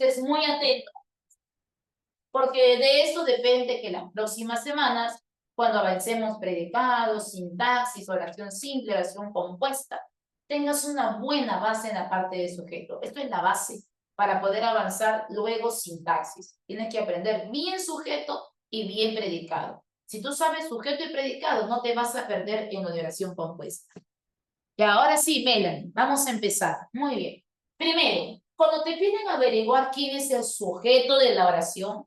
estés muy atento, porque de esto depende que las próximas semanas, cuando avancemos predicados, sintaxis, oración simple, oración compuesta, tengas una buena base en la parte de sujeto. Esto es la base para poder avanzar luego sintaxis. Tienes que aprender bien sujeto y bien predicado. Si tú sabes sujeto y predicado, no te vas a perder en la oración compuesta. Y ahora sí, Melanie, vamos a empezar. Muy bien. Primero, cuando te piden averiguar quién es el sujeto de la oración,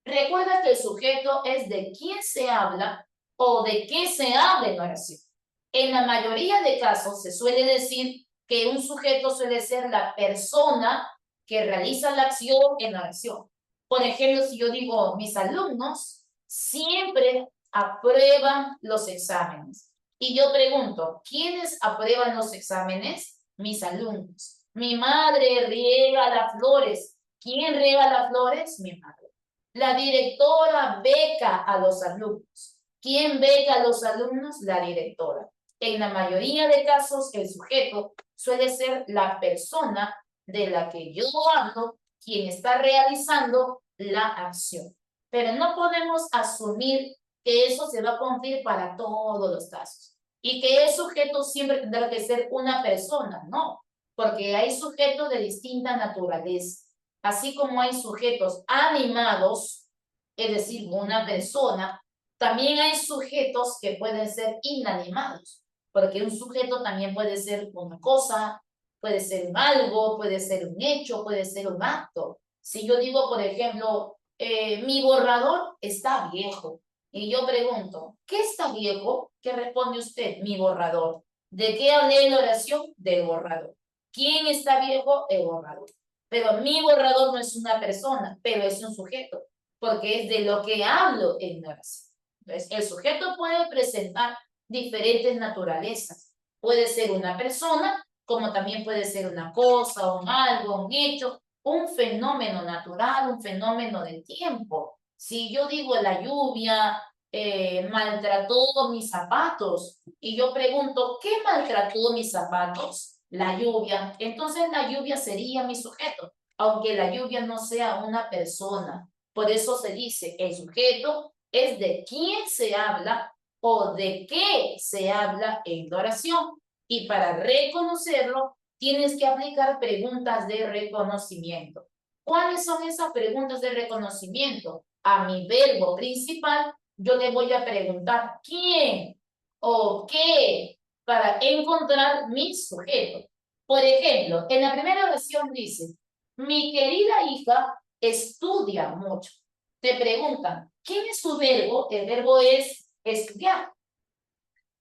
recuerda que el sujeto es de quién se habla o de qué se habla en la oración. En la mayoría de casos se suele decir que un sujeto suele ser la persona que realiza la acción en la oración. Por ejemplo, si yo digo, mis alumnos siempre aprueban los exámenes. Y yo pregunto, ¿quiénes aprueban los exámenes? Mis alumnos. Mi madre riega las flores. ¿Quién riega las flores? Mi madre. La directora beca a los alumnos. ¿Quién beca a los alumnos? La directora. En la mayoría de casos, el sujeto suele ser la persona de la que yo hablo, quien está realizando la acción. Pero no podemos asumir que eso se va a cumplir para todos los casos. Y que el sujeto siempre tendrá que ser una persona, no, porque hay sujetos de distinta naturaleza. Así como hay sujetos animados, es decir, una persona, también hay sujetos que pueden ser inanimados, porque un sujeto también puede ser una cosa, puede ser un algo, puede ser un hecho, puede ser un acto. Si yo digo, por ejemplo, mi borrador está viejo, y yo pregunto, ¿qué está viejo? ¿Qué responde usted? Mi borrador. ¿De qué hablé en la oración? Del borrador. ¿Quién está viejo? El borrador. Pero mi borrador no es una persona, pero es un sujeto, porque es de lo que hablo en la oración. Entonces, el sujeto puede presentar diferentes naturalezas. Puede ser una persona, como también puede ser una cosa, un algo, un hecho, un fenómeno natural, un fenómeno del tiempo. Si yo digo la lluvia maltrató mis zapatos y yo pregunto, ¿qué maltrató mis zapatos? La lluvia. Entonces la lluvia sería mi sujeto, aunque la lluvia no sea una persona. Por eso se dice, el sujeto es de quién se habla o de qué se habla en la oración. Y para reconocerlo, tienes que aplicar preguntas de reconocimiento. ¿Cuáles son esas preguntas de reconocimiento? A mi verbo principal, yo le voy a preguntar quién o qué para encontrar mi sujeto. Por ejemplo, en la primera oración dice, mi querida hija estudia mucho. Te preguntan, ¿quién es tu verbo? El verbo es estudiar.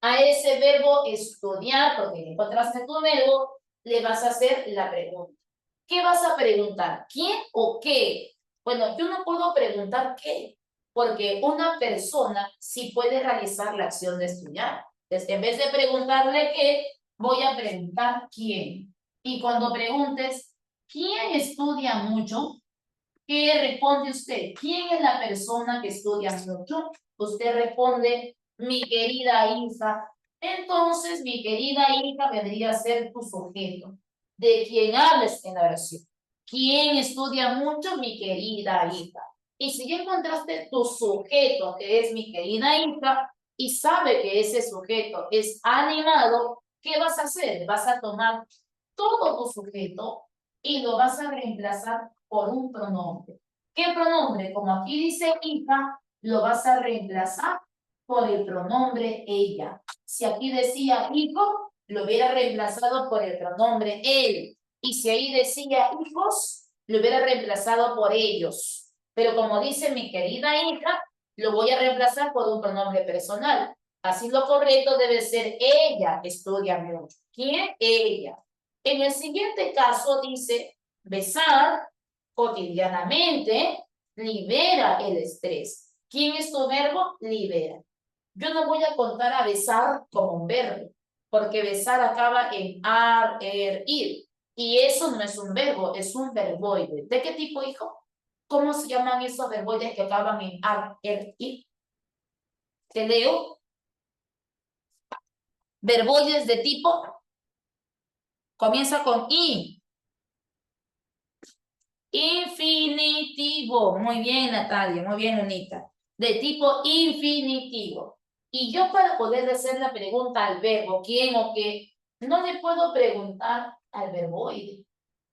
A ese verbo estudiar, porque encontraste tu verbo, le vas a hacer la pregunta. ¿Qué vas a preguntar? ¿Quién o qué? Bueno, yo no puedo preguntar qué, porque una persona sí puede realizar la acción de estudiar. Entonces, en vez de preguntarle qué, voy a preguntar quién. Y cuando preguntes, ¿quién estudia mucho? ¿Qué responde usted? ¿Quién es la persona que estudia mucho? Usted responde, mi querida hija. Entonces, mi querida hija vendría a ser tu sujeto, de quien hables en la oración. ¿Quién estudia mucho? Mi querida hija. Y si ya encontraste tu sujeto, que es mi querida hija, y sabe que ese sujeto es animado, ¿qué vas a hacer? Vas a tomar todo tu sujeto y lo vas a reemplazar por un pronombre. ¿Qué pronombre? Como aquí dice hija, lo vas a reemplazar por el pronombre ella. Si aquí decía hijo, lo hubiera reemplazado por el pronombre él. Y si ahí decía hijos, lo hubiera reemplazado por ellos. Pero como dice mi querida hija, lo voy a reemplazar por un pronombre personal. Así lo correcto debe ser ella estudia mucho. ¿Quién? Ella. En el siguiente caso dice, besar cotidianamente libera el estrés. ¿Quién es tu verbo? Libera. Yo no voy a contar a besar como un verbo, porque besar acaba en ar, er, ir. Y eso no es un verbo, es un verboide. ¿De qué tipo, hijo? ¿Cómo se llaman esos verboides que acaban en ar, er, ir? Te leo. Verboides de tipo, comienza con i. infinitivo. Muy bien, Natalia, muy bien, Unita. De tipo infinitivo. Y yo para poder hacer la pregunta al verbo, quién o qué, no le puedo preguntar al verboide.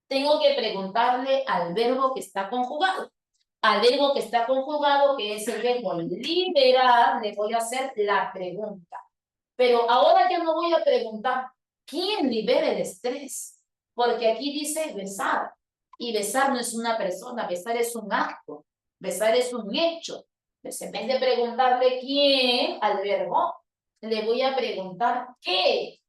Tengo que preguntarle al verbo que está conjugado. Al verbo que está conjugado, que es el verbo liberar, le voy a hacer la pregunta. Pero ahora yo no voy a preguntar quién libera el estrés, porque aquí dice besar. Y besar no es una persona, besar es un acto, besar es un hecho. Entonces, en vez de preguntarle quién al verbo, le voy a preguntar qué.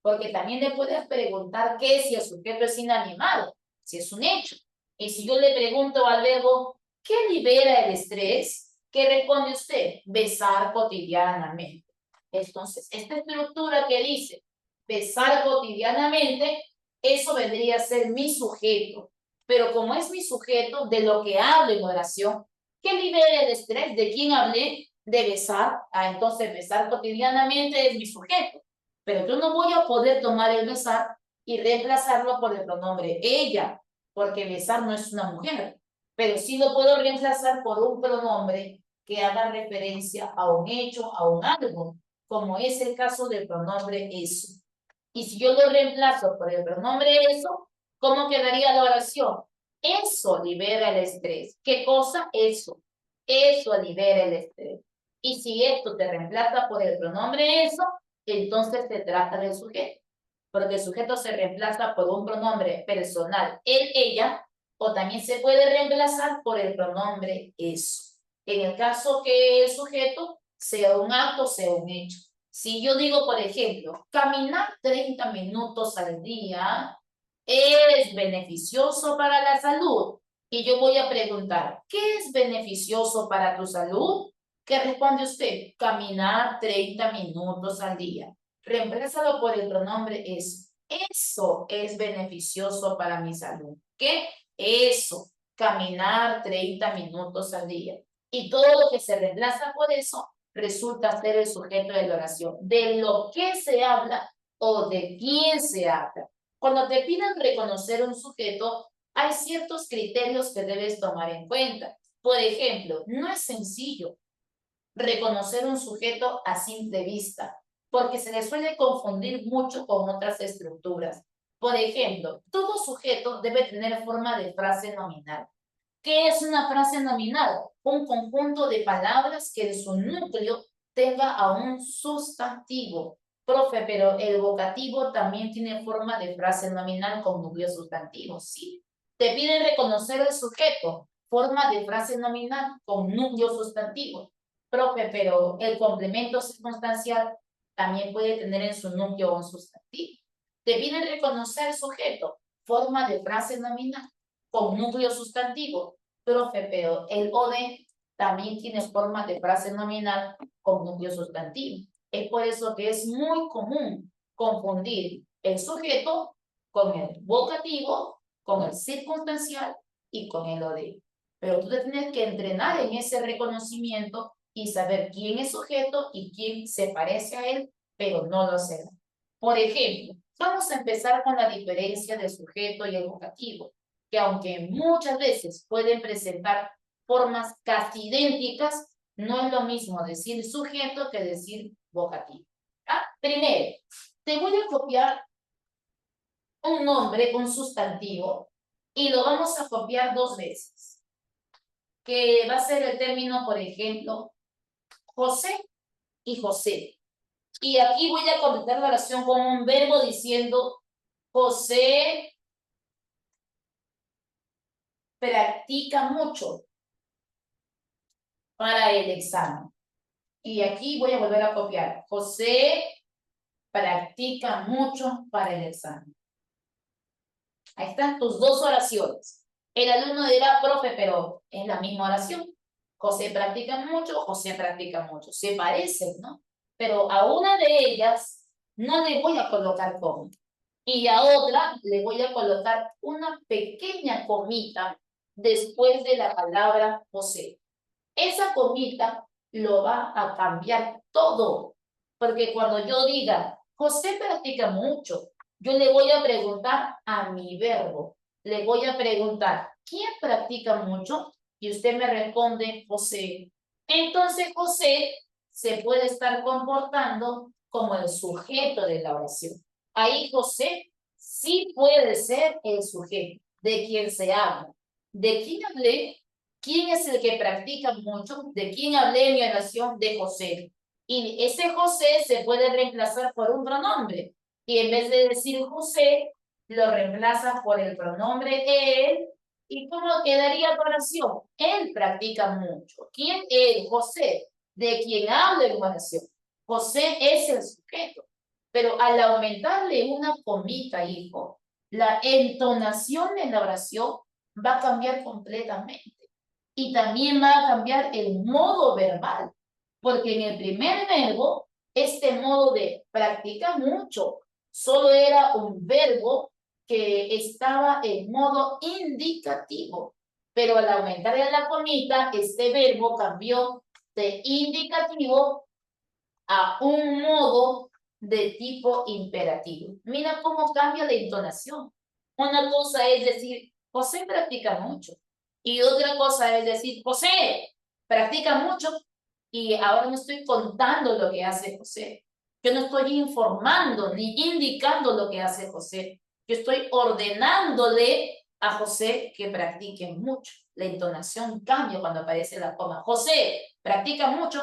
Porque también le puedes preguntar qué si el sujeto es inanimado, si es un hecho. Y si yo le pregunto al verbo, ¿qué libera el estrés? ¿Qué responde usted? Besar cotidianamente. Entonces, esta estructura que dice besar cotidianamente, eso vendría a ser mi sujeto. Pero como es mi sujeto, de lo que hablo en oración, ¿qué libera el estrés? ¿De quién hablé? De besar. Entonces, besar cotidianamente es mi sujeto. Pero yo no voy a poder tomar el besar y reemplazarlo por el pronombre ella, porque besar no es una mujer. Pero sí lo puedo reemplazar por un pronombre que haga referencia a un hecho, a un algo, como es el caso del pronombre eso. Y si yo lo reemplazo por el pronombre eso, ¿cómo quedaría la oración? Eso libera el estrés. ¿Qué cosa? Eso. Eso libera el estrés. Y si esto te reemplaza por el pronombre eso, entonces se trata del sujeto. Porque el sujeto se reemplaza por un pronombre personal, él, ella, o también se puede reemplazar por el pronombre eso. En el caso que el sujeto sea un acto, sea un hecho. Si yo digo, por ejemplo, caminar 30 minutos al día es beneficioso para la salud. Y yo voy a preguntar, ¿qué es beneficioso para tu salud? ¿Qué responde usted? Caminar 30 minutos al día. Reemplázalo por el pronombre eso. Eso es beneficioso para mi salud. ¿Qué? Eso. Caminar 30 minutos al día. Y todo lo que se reemplaza por eso resulta ser el sujeto de la oración. De lo que se habla o de quién se habla. Cuando te pidan reconocer un sujeto, hay ciertos criterios que debes tomar en cuenta. Por ejemplo, no es sencillo reconocer un sujeto a simple vista, porque se le suele confundir mucho con otras estructuras. Por ejemplo, todo sujeto debe tener forma de frase nominal. ¿Qué es una frase nominal? Un conjunto de palabras que en su núcleo tenga a un sustantivo. Profe, pero el vocativo también tiene forma de frase nominal con núcleo sustantivo, ¿sí? Te piden reconocer el sujeto, forma de frase nominal con núcleo sustantivo. Profe, pero el complemento circunstancial también puede tener en su núcleo un sustantivo. Te piden reconocer el sujeto, forma de frase nominal con núcleo sustantivo. Profe, pero el OD también tiene forma de frase nominal con núcleo sustantivo. Es por eso que es muy común confundir el sujeto con el vocativo, con el circunstancial y con el OD. Pero tú te tienes que entrenar en ese reconocimiento y saber quién es sujeto y quién se parece a él, pero no lo será. Por ejemplo, vamos a empezar con la diferencia del sujeto y el vocativo, que aunque muchas veces pueden presentar formas casi idénticas, no es lo mismo decir sujeto que decir vocativo. Primero, te voy a copiar un nombre, un sustantivo, y lo vamos a copiar dos veces, que va a ser el término, por ejemplo, José y José. Y aquí voy a completar la oración con un verbo diciendo José practica mucho para el examen. Y aquí voy a volver a copiar. José practica mucho para el examen. Ahí están tus dos oraciones. El alumno dirá, profe, pero es la misma oración. José practica mucho, José practica mucho. Se parecen, ¿no? Pero a una de ellas no le voy a colocar coma. Y a otra le voy a colocar una pequeña comita después de la palabra José. Esa comita lo va a cambiar todo. Porque cuando yo diga, José practica mucho, yo le voy a preguntar a mi verbo. Le voy a preguntar, ¿quién practica mucho? Y usted me responde, José. Entonces, José se puede estar comportando como el sujeto de la oración. Ahí José sí puede ser el sujeto de quien se habla. ¿De quién hablé? ¿Quién es el que practica mucho? ¿De quién hablé en mi oración? De José. Y ese José se puede reemplazar por un pronombre. Y en vez de decir José, lo reemplaza por el pronombre él. ¿Y cómo quedaría tu oración? Él practica mucho. ¿Quién? Él, José, de quien habla en oración. José es el sujeto. Pero al aumentarle una comita, hijo, la entonación de la oración va a cambiar completamente. Y también va a cambiar el modo verbal. Porque en el primer verbo, este modo de practica mucho, solo era un verbo que estaba en modo indicativo. Pero al aumentar la comita, este verbo cambió de indicativo a un modo de tipo imperativo. Mira cómo cambia la entonación. Una cosa es decir, José practica mucho. Y otra cosa es decir, José practica mucho. Y ahora no estoy contando lo que hace José. Yo no estoy informando ni indicando lo que hace José. Yo estoy ordenándole a José que practique mucho. La entonación cambia cuando aparece la coma. José practica mucho,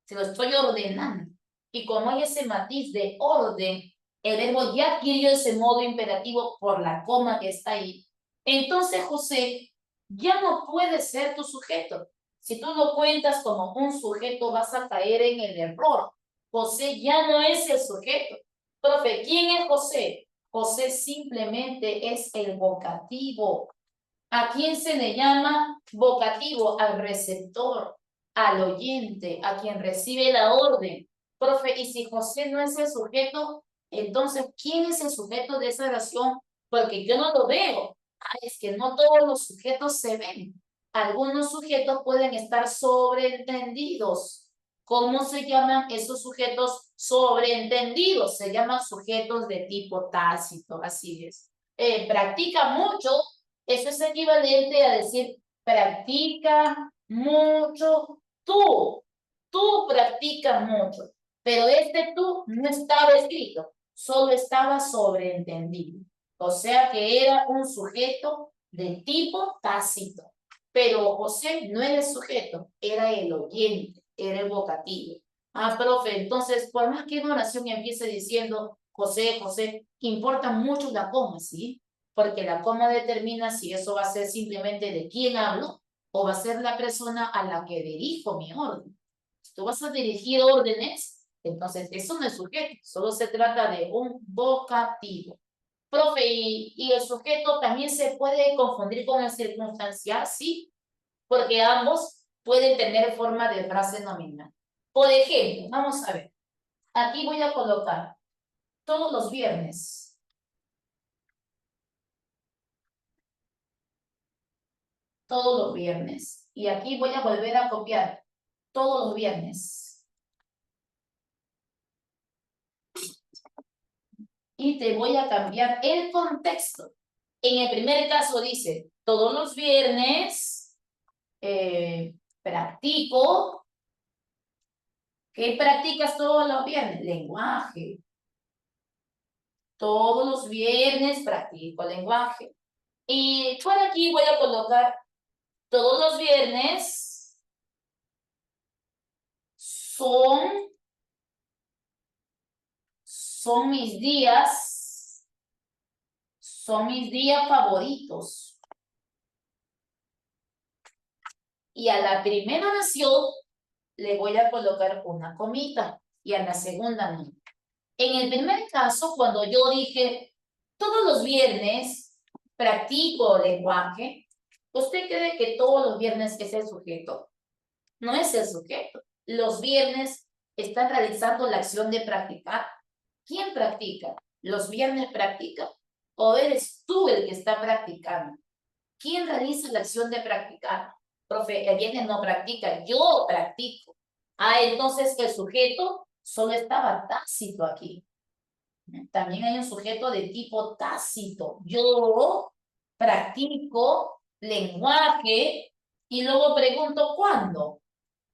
se lo estoy ordenando. Y como hay ese matiz de orden, el verbo ya adquirió ese modo imperativo por la coma que está ahí. Entonces, José, ya no puede ser tu sujeto. Si tú lo cuentas como un sujeto, vas a caer en el error. José ya no es el sujeto. Profe, ¿quién es José? José simplemente es el vocativo. ¿A quién se le llama vocativo? Al receptor, al oyente, a quien recibe la orden. Profe, y si José no es el sujeto, entonces, ¿quién es el sujeto de esa oración? Porque yo no lo veo. Ay, es que no todos los sujetos se ven. Algunos sujetos pueden estar sobreentendidos. ¿Cómo se llaman esos sujetos sobreentendidos? Se llaman sujetos de tipo tácito, así es. Practica mucho, eso es equivalente a decir, practica mucho tú. Tú practicas mucho. Pero este tú no estaba escrito, solo estaba sobreentendido. O sea que era un sujeto de tipo tácito. Pero José no era el sujeto, era el oyente, era el vocativo. Ah, profe, entonces, por más que una oración empiece diciendo José, José, importa mucho la coma, ¿sí? Porque la coma determina si eso va a ser simplemente de quién hablo o va a ser la persona a la que dirijo mi orden. Si tú vas a dirigir órdenes, entonces eso no es sujeto, solo se trata de un vocativo. Profe, ¿y el sujeto también se puede confundir con el circunstancial? Sí, porque ambos pueden tener forma de frase nominal. Por ejemplo, vamos a ver, aquí voy a colocar todos los viernes. Todos los viernes. Y aquí voy a volver a copiar todos los viernes. Y te voy a cambiar el contexto. En el primer caso dice, todos los viernes practico. ¿Qué practicas todos los viernes? Lenguaje. Todos los viernes practico lenguaje. Y por aquí voy a colocar todos los viernes son mis días, son mis días favoritos. Y a la primera oración le voy a colocar una comita y a la segunda no. En el primer caso, cuando yo dije, todos los viernes practico lenguaje, ¿usted cree que todos los viernes es el sujeto? No es el sujeto. Los viernes están realizando la acción de practicar. ¿Quién practica? ¿Los viernes practica? ¿O eres tú el que está practicando? ¿Quién realiza la acción de practicar? Profe, el viernes no practica, yo practico. Ah, entonces el sujeto solo estaba tácito aquí. También hay un sujeto de tipo tácito. Yo practico lenguaje, y luego pregunto, ¿cuándo?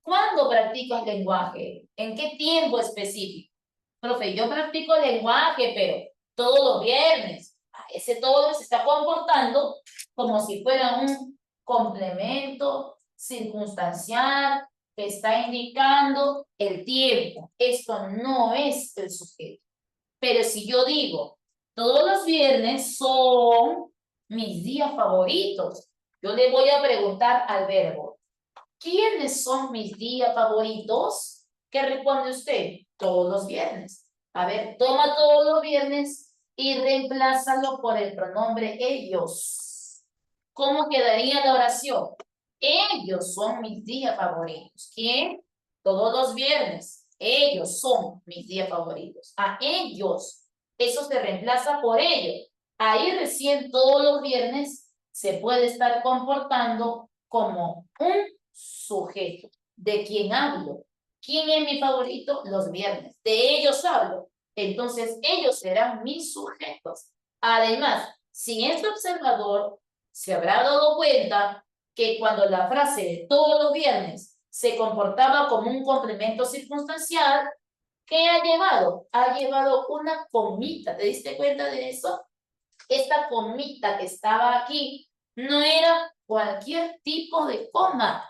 ¿Cuándo practicas lenguaje? ¿En qué tiempo específico? Profe, yo practico lenguaje, pero todos los viernes. Ese todo se está comportando como si fuera un complemento circunstancial que está indicando el tiempo. Esto no es el sujeto. Pero si yo digo, todos los viernes son mis días favoritos, yo le voy a preguntar al verbo, ¿quiénes son mis días favoritos? ¿Qué responde usted? Todos los viernes. A ver, toma todos los viernes y reemplázalo por el pronombre ellos. ¿Cómo quedaría la oración? Ellos son mis días favoritos. ¿Quién? Todos los viernes. Ellos son mis días favoritos. A ellos. Eso se reemplaza por ellos. Ahí recién todos los viernes se puede estar comportando como un sujeto. ¿De quién hablo? ¿Quién es mi favorito? Los viernes. De ellos hablo. Entonces, ellos serán mis sujetos. Además, si este observador se habrá dado cuenta que cuando la frase de todos los viernes se comportaba como un complemento circunstancial, ¿qué ha llevado? Ha llevado una comita. ¿Te diste cuenta de eso? Esta comita que estaba aquí no era cualquier tipo de coma.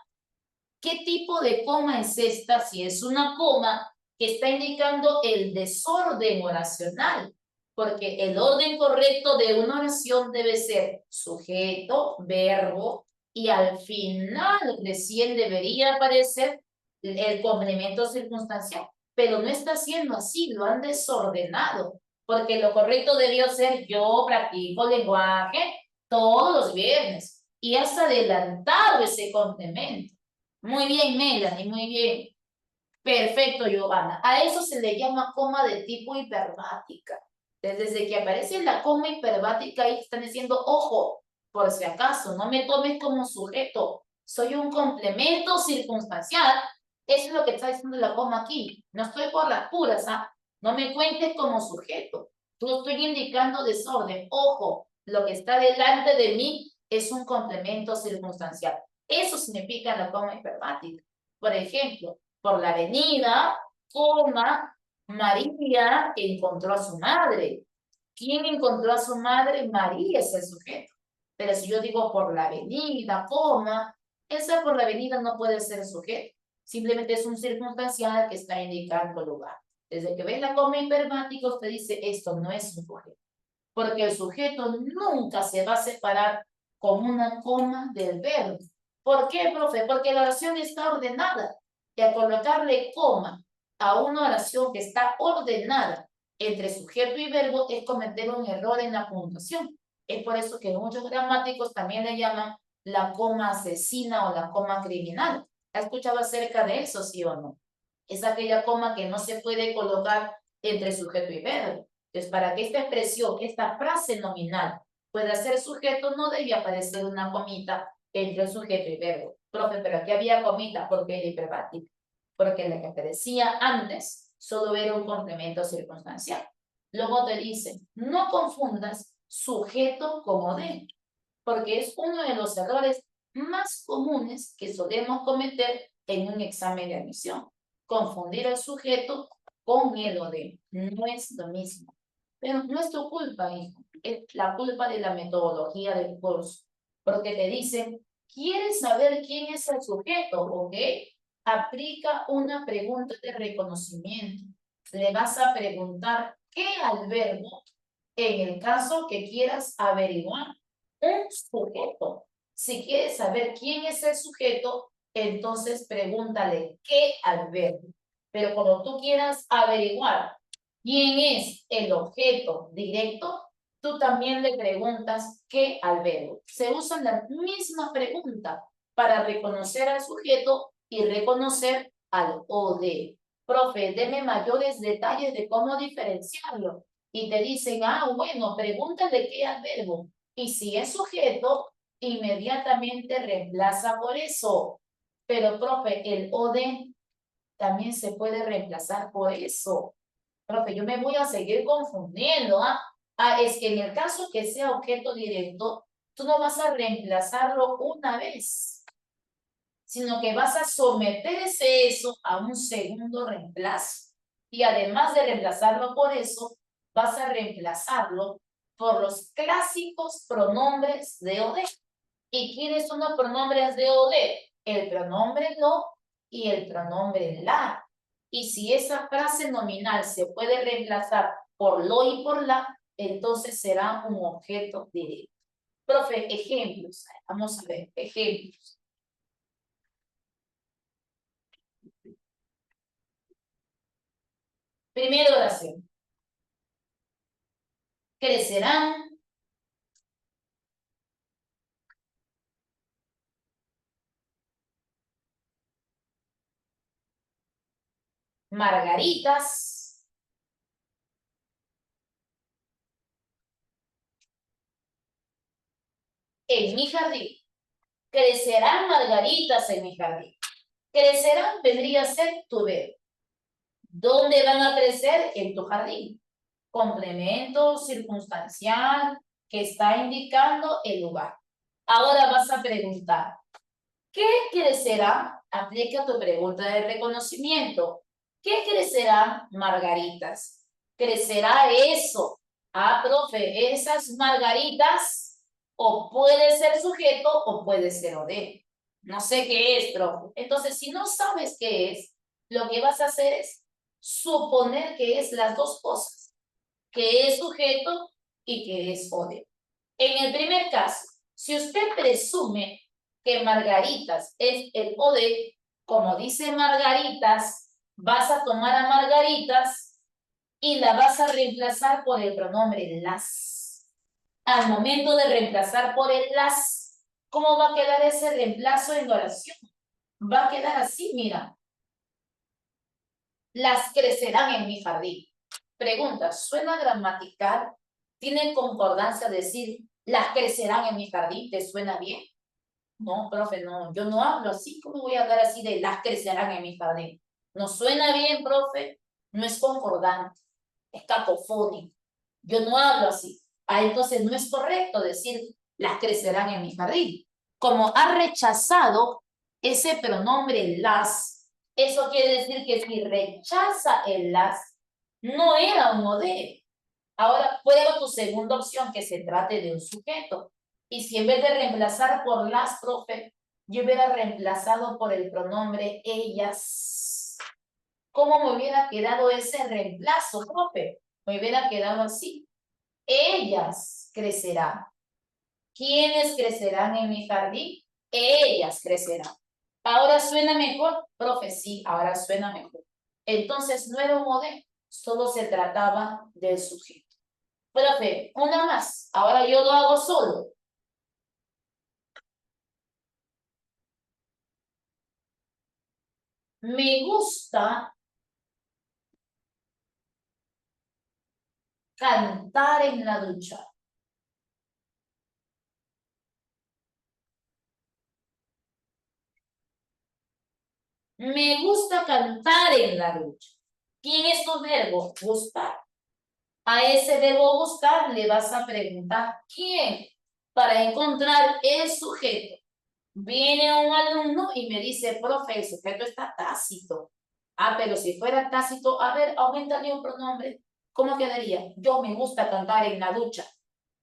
¿Qué tipo de coma es esta? Si es una coma que está indicando el desorden oracional, porque el orden correcto de una oración debe ser sujeto, verbo, y al final recién debería aparecer el complemento circunstancial, pero no está siendo así, lo han desordenado, porque lo correcto debió ser yo practico lenguaje todos los viernes, y has adelantado ese complemento. Muy bien, Melanie, muy bien. Perfecto, Giovanna. A eso se le llama coma de tipo hiperbática. Desde que aparece la coma hiperbática, ahí están diciendo, ojo, por si acaso, no me tomes como sujeto. Soy un complemento circunstancial. Eso es lo que está diciendo la coma aquí. No estoy por las puras, ¿ah? No me cuentes como sujeto. Tú estoy indicando desorden. Ojo, lo que está delante de mí es un complemento circunstancial. Eso significa la coma hiperbática. Por ejemplo, por la avenida, coma, María encontró a su madre. ¿Quién encontró a su madre? María es el sujeto. Pero si yo digo por la avenida, coma, esa por la avenida no puede ser el sujeto. Simplemente es un circunstancial que está indicando lugar. Desde que ves la coma hipermática, usted dice, esto no es un sujeto. Porque el sujeto nunca se va a separar con una coma del verbo. ¿Por qué, profe? Porque la oración está ordenada. Y al colocarle coma a una oración que está ordenada entre sujeto y verbo es cometer un error en la puntuación. Es por eso que muchos gramáticos también le llaman la coma asesina o la coma criminal. ¿Ha escuchado acerca de eso, sí o no? Es aquella coma que no se puede colocar entre sujeto y verbo. Entonces, para que esta expresión, esta frase nominal pueda ser sujeto, no debe aparecer una comita entre sujeto y verbo. Profe, pero aquí había comita porque era hiperbática. Porque la que aparecía antes solo era un complemento circunstancial. Luego te dice, no confundas sujeto como de, porque es uno de los errores más comunes que solemos cometer en un examen de admisión. Confundir el sujeto con el o de. No es lo mismo. Pero no es tu culpa, hijo. Es la culpa de la metodología del curso. Porque te dicen, ¿quieres saber quién es el sujeto? ¿Ok? Aplica una pregunta de reconocimiento. Le vas a preguntar qué al verbo en el caso que quieras averiguar un sujeto. Si quieres saber quién es el sujeto, entonces pregúntale qué al verbo. Pero cuando tú quieras averiguar quién es el objeto directo, tú también le preguntas qué al verbo. Se usan las mismas preguntas para reconocer al sujeto y reconocer al o de. Profe, deme mayores detalles de cómo diferenciarlo. Y te dicen, ah, bueno, pregúntale qué al verbo. Y si es sujeto, inmediatamente reemplaza por eso. Pero, profe, el o de también se puede reemplazar por eso. Profe, yo me voy a seguir confundiendo, ¿ah? Ah, es que en el caso que sea objeto directo, tú no vas a reemplazarlo una vez, sino que vas a someter ese eso a un segundo reemplazo. Y además de reemplazarlo por eso, vas a reemplazarlo por los clásicos pronombres de o de. ¿Y quiénes son los pronombres de o de? El pronombre lo y el pronombre la. Y si esa frase nominal se puede reemplazar por lo y por la, entonces será un objeto directo. Profe, ejemplos. Vamos a ver, ejemplos. Primera oración. Crecerán margaritas en mi jardín. Crecerán margaritas en mi jardín. Crecerán vendría a ser tu verbo. ¿Dónde van a crecer? En tu jardín. Complemento circunstancial que está indicando el lugar. Ahora vas a preguntar, ¿qué crecerá? Aplica tu pregunta de reconocimiento. ¿Qué crecerán margaritas? ¿Crecerá eso? Ah, profe, esas margaritas o puede ser sujeto o puede ser OD. No sé qué es, profe. Entonces, si no sabes qué es, lo que vas a hacer es suponer que es las dos cosas, que es sujeto y que es OD. En el primer caso, si usted presume que Margaritas es el OD, como dice Margaritas, vas a tomar a Margaritas y la vas a reemplazar por el pronombre las. Al momento de reemplazar por el las, ¿cómo va a quedar ese reemplazo en la oración? Va a quedar así, mira. Las crecerán en mi jardín. Pregunta, ¿suena gramatical? ¿Tiene concordancia decir las crecerán en mi jardín? ¿Te suena bien? No, profe, no, yo no hablo así. ¿Cómo voy a hablar así de las crecerán en mi jardín? ¿No suena bien, profe? No es concordante, es cacofónico. Yo no hablo así. Ah, entonces no es correcto decir las crecerán en mi jardín. Como ha rechazado ese pronombre las, eso quiere decir que si rechaza el las, no era un OD. Ahora prueba tu segunda opción, que se trate de un sujeto. Y si en vez de reemplazar por las, profe, yo hubiera reemplazado por el pronombre ellas, ¿cómo me hubiera quedado ese reemplazo, profe? Me hubiera quedado así. Ellas crecerán. ¿Quiénes crecerán en mi jardín? Ellas crecerán. ¿Ahora suena mejor? Profe, sí, ahora suena mejor. Entonces no era un modelo, solo se trataba del sujeto. Profe, una más. Ahora yo lo hago solo. Me gusta cantar en la ducha. Me gusta cantar en la ducha. ¿Quién es tu verbo? Gustar. A ese verbo gustar le vas a preguntar ¿quién? Para encontrar el sujeto. Viene un alumno y me dice, profe, el sujeto está tácito. Ah, pero si fuera tácito, a ver, aumentale un pronombre. ¿Cómo quedaría? Yo me gusta cantar en la ducha.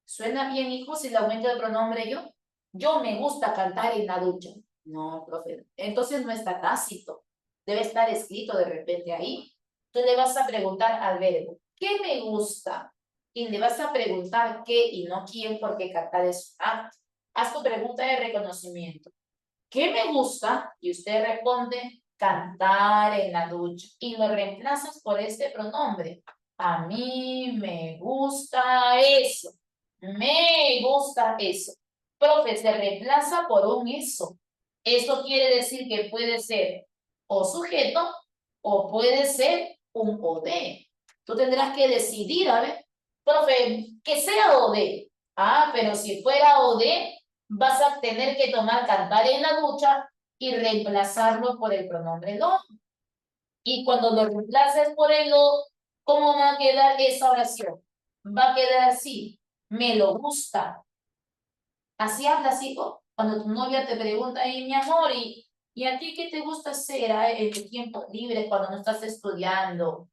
¿Suena bien, hijo, si le aumento el pronombre yo? Yo me gusta cantar en la ducha. No, profe. Entonces no está tácito. Debe estar escrito de repente ahí. Tú le vas a preguntar al verbo, ¿qué me gusta? Y le vas a preguntar qué y no quién, porque cantar es un acto. Haz tu pregunta de reconocimiento. ¿Qué me gusta? Y usted responde, cantar en la ducha. Y lo reemplazas por este pronombre. A mí me gusta eso. Me gusta eso. Profe, se reemplaza por un eso. Eso quiere decir que puede ser o sujeto o puede ser un OD. Tú tendrás que decidir, a ver, profe, que sea OD. Ah, pero si fuera OD, vas a tener que tomar cantar en la ducha y reemplazarlo por el pronombre lo. Y cuando lo reemplaces por el lo, ¿cómo va a quedar esa oración? Va a quedar así, me lo gusta. Así hablas, hijo. Cuando tu novia te pregunta, mi amor, ¿y a ti qué te gusta hacer en tu tiempo libre cuando no estás estudiando?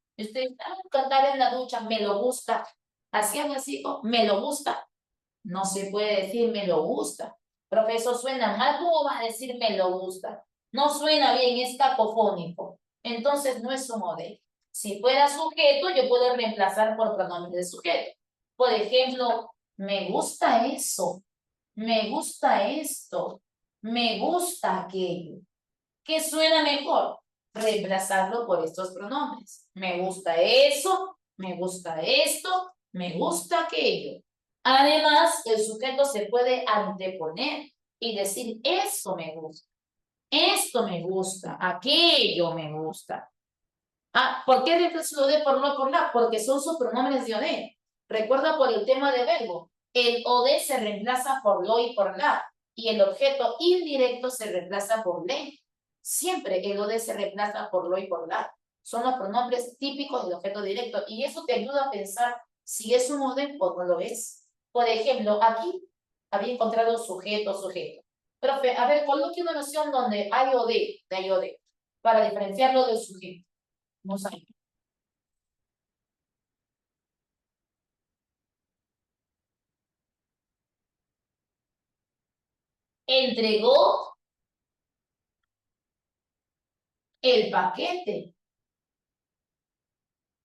Cantar en la ducha, me lo gusta. Así hablas, hijo, me lo gusta. No se puede decir me lo gusta. Profesor, suena mal. ¿Cómo vas a decir me lo gusta? No suena bien, es cacofónico. Entonces no es un modelo. Si fuera sujeto, yo puedo reemplazar por pronombre de sujeto. Por ejemplo, me gusta eso, me gusta esto, me gusta aquello. ¿Qué suena mejor? Reemplazarlo por estos pronombres. Me gusta eso, me gusta esto, me gusta aquello. Además, el sujeto se puede anteponer y decir, eso me gusta, esto me gusta, aquello me gusta. Ah, ¿por qué reemplazo lo de por lo por la? Porque son sus pronombres de OD. Recuerda por el tema de verbo. El OD se reemplaza por lo y por la. Y el objeto indirecto se reemplaza por le. Siempre el OD se reemplaza por lo y por la. Son los pronombres típicos del objeto directo. Y eso te ayuda a pensar si es un OD o no lo es. Por ejemplo, aquí había encontrado sujeto, sujeto. Profe, a ver, coloque una noción donde hay OD, de OD, para diferenciarlo del sujeto. No sé. Entregó el paquete.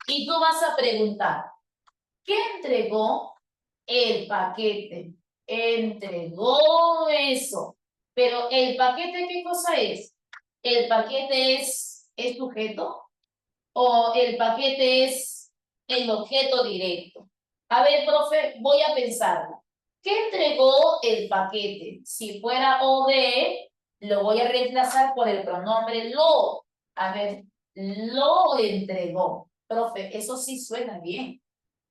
Y tú vas a preguntar, ¿qué entregó el paquete? Entregó eso. Pero el paquete, ¿qué cosa es? ¿El paquete es sujeto? ¿O el paquete es el objeto directo? A ver, profe, voy a pensarlo. ¿Qué entregó el paquete? Si fuera OD, lo voy a reemplazar por el pronombre lo. A ver, lo entregó. Profe, eso sí suena bien.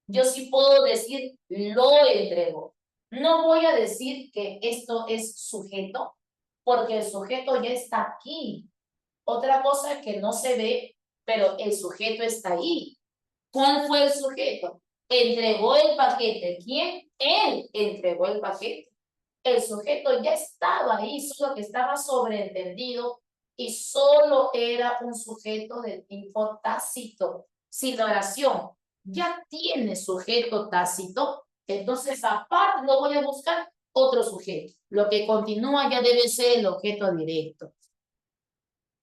Yo sí puedo decir lo entregó. No voy a decir que esto es sujeto, porque el sujeto ya está aquí. Otra cosa que no se ve, pero el sujeto está ahí. ¿Cuál fue el sujeto? Entregó el paquete. ¿Quién? Él entregó el paquete. El sujeto ya estaba ahí, solo que estaba sobreentendido y solo era un sujeto de tipo tácito, sin oración. Ya tiene sujeto tácito, entonces aparte lo voy a buscar otro sujeto. Lo que continúa ya debe ser el objeto directo.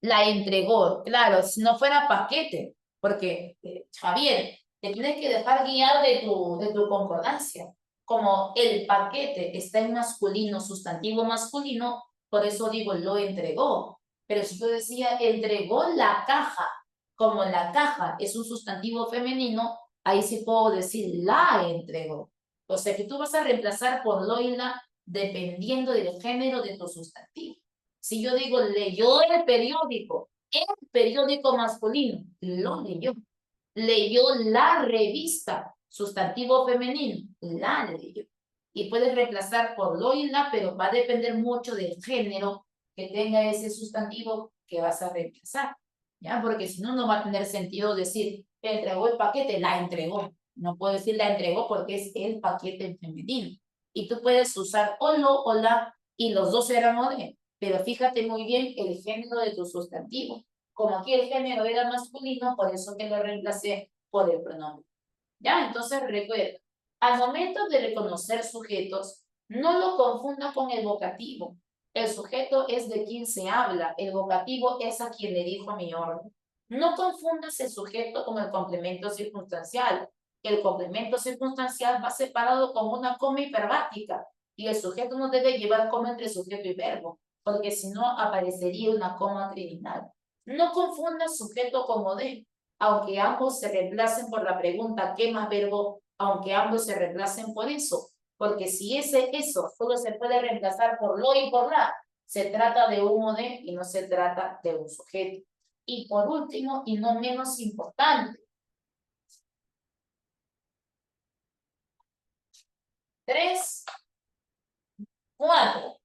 La entregó, claro, si no fuera paquete, porque Javier, te tienes que dejar guiar de tu concordancia. Como el paquete está en masculino, sustantivo masculino, por eso digo lo entregó. Pero si yo decía entregó la caja, como la caja es un sustantivo femenino, ahí sí puedo decir la entregó. O sea que tú vas a reemplazar por lo y la dependiendo del género de tu sustantivo. Si yo digo leyó el periódico masculino, lo leyó. Leyó la revista, sustantivo femenino, la leyó. Y puedes reemplazar por lo y la, pero va a depender mucho del género que tenga ese sustantivo que vas a reemplazar. ¿Ya? Porque si no, no va a tener sentido decir, entregó el paquete, la entregó. No puedo decir la entregó porque es el paquete en femenino. Y tú puedes usar o lo o la, y los dos eran o de. Pero fíjate muy bien el género de tu sustantivo. Como aquí el género era masculino, por eso que lo reemplacé por el pronombre. ¿Ya? Entonces recuerda, al momento de reconocer sujetos, no lo confunda con el vocativo. El sujeto es de quien se habla, el vocativo es a quien le dijo mi orden. No confundas el sujeto con el complemento circunstancial. El complemento circunstancial va separado con una coma hiperbática y el sujeto no debe llevar coma entre sujeto y verbo, porque si no aparecería una coma criminal. No confundas sujeto con modelo, aunque ambos se reemplacen por la pregunta ¿qué más verbo? Aunque ambos se reemplacen por eso, porque si eso solo se puede reemplazar por lo y por la, se trata de un modelo y no se trata de un sujeto. Y por último, y no menos importante, 3, 4.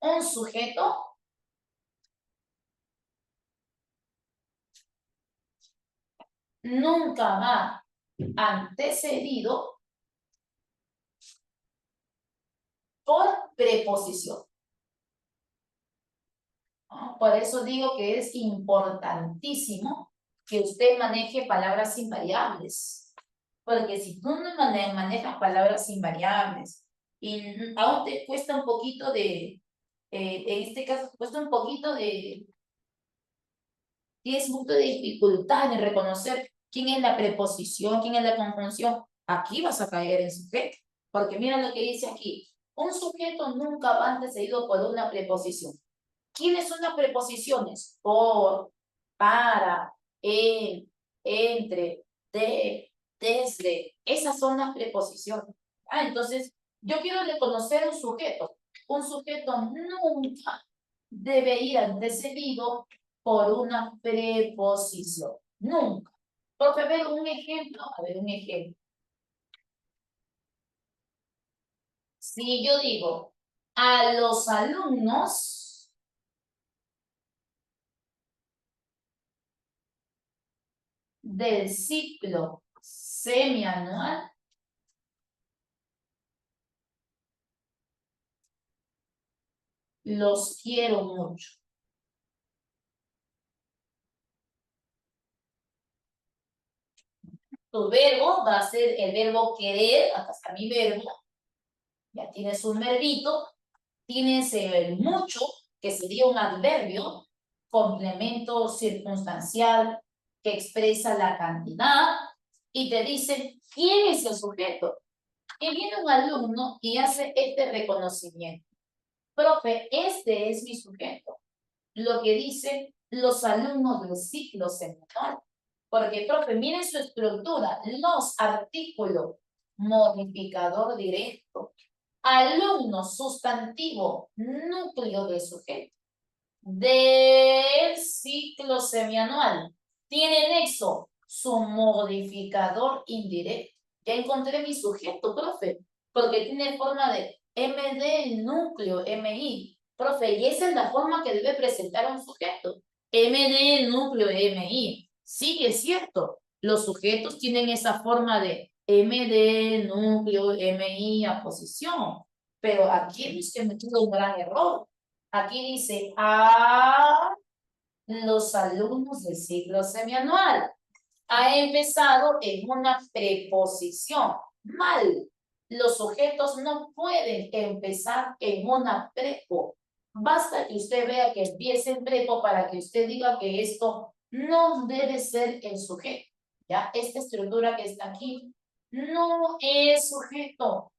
Un sujeto nunca va antecedido por preposición. ¿No? Por eso digo que es importantísimo que usted maneje palabras invariables. Porque si tú no manejas palabras invariables y aún te cuesta un poquito en este caso, cuesta un poquito tienes un poquito de dificultad en reconocer quién es la preposición, quién es la conjunción, aquí vas a caer en sujeto. Porque mira lo que dice aquí. Un sujeto nunca va antecedido por una preposición. ¿Quiénes son las preposiciones? Por, para, en, entre, de, desde. Esas son las preposiciones. Entonces, yo quiero reconocer un sujeto. Un sujeto nunca debe ir antecedido por una preposición. Nunca. Porque, a ver, un ejemplo. A ver, un ejemplo. Si yo digo, a los alumnos del ciclo semianual, los quiero mucho. Tu verbo va a ser el verbo querer, acá está mi verbo, ya tienes un verbito, tienes el mucho, que sería un adverbio, complemento circunstancial que expresa la cantidad, y te dice, ¿quién es el sujeto? Y viene un alumno y hace este reconocimiento. Profe, este es mi sujeto. Lo que dicen los alumnos del ciclo seminal. Porque, profe, miren su estructura. Los artículos, modificador directo. Alumno, sustantivo, núcleo de sujeto. Del ciclo semianual. Tiene nexo, su modificador indirecto. Ya encontré mi sujeto, profe, porque tiene forma de MD, núcleo, MI. Profe, y esa es la forma que debe presentar un sujeto. MD, núcleo, MI. Sí, es cierto. Los sujetos tienen esa forma de MD, núcleo, MI, aposición. Pero aquí hemos cometido un gran error. Aquí dice a los alumnos del ciclo semianual. Ha empezado en una preposición. Mal. Los sujetos no pueden empezar en una prepo. Basta que usted vea que empiece en prepo para que usted diga que esto no debe ser el sujeto. ¿Ya? Esta estructura que está aquí no es sujeto.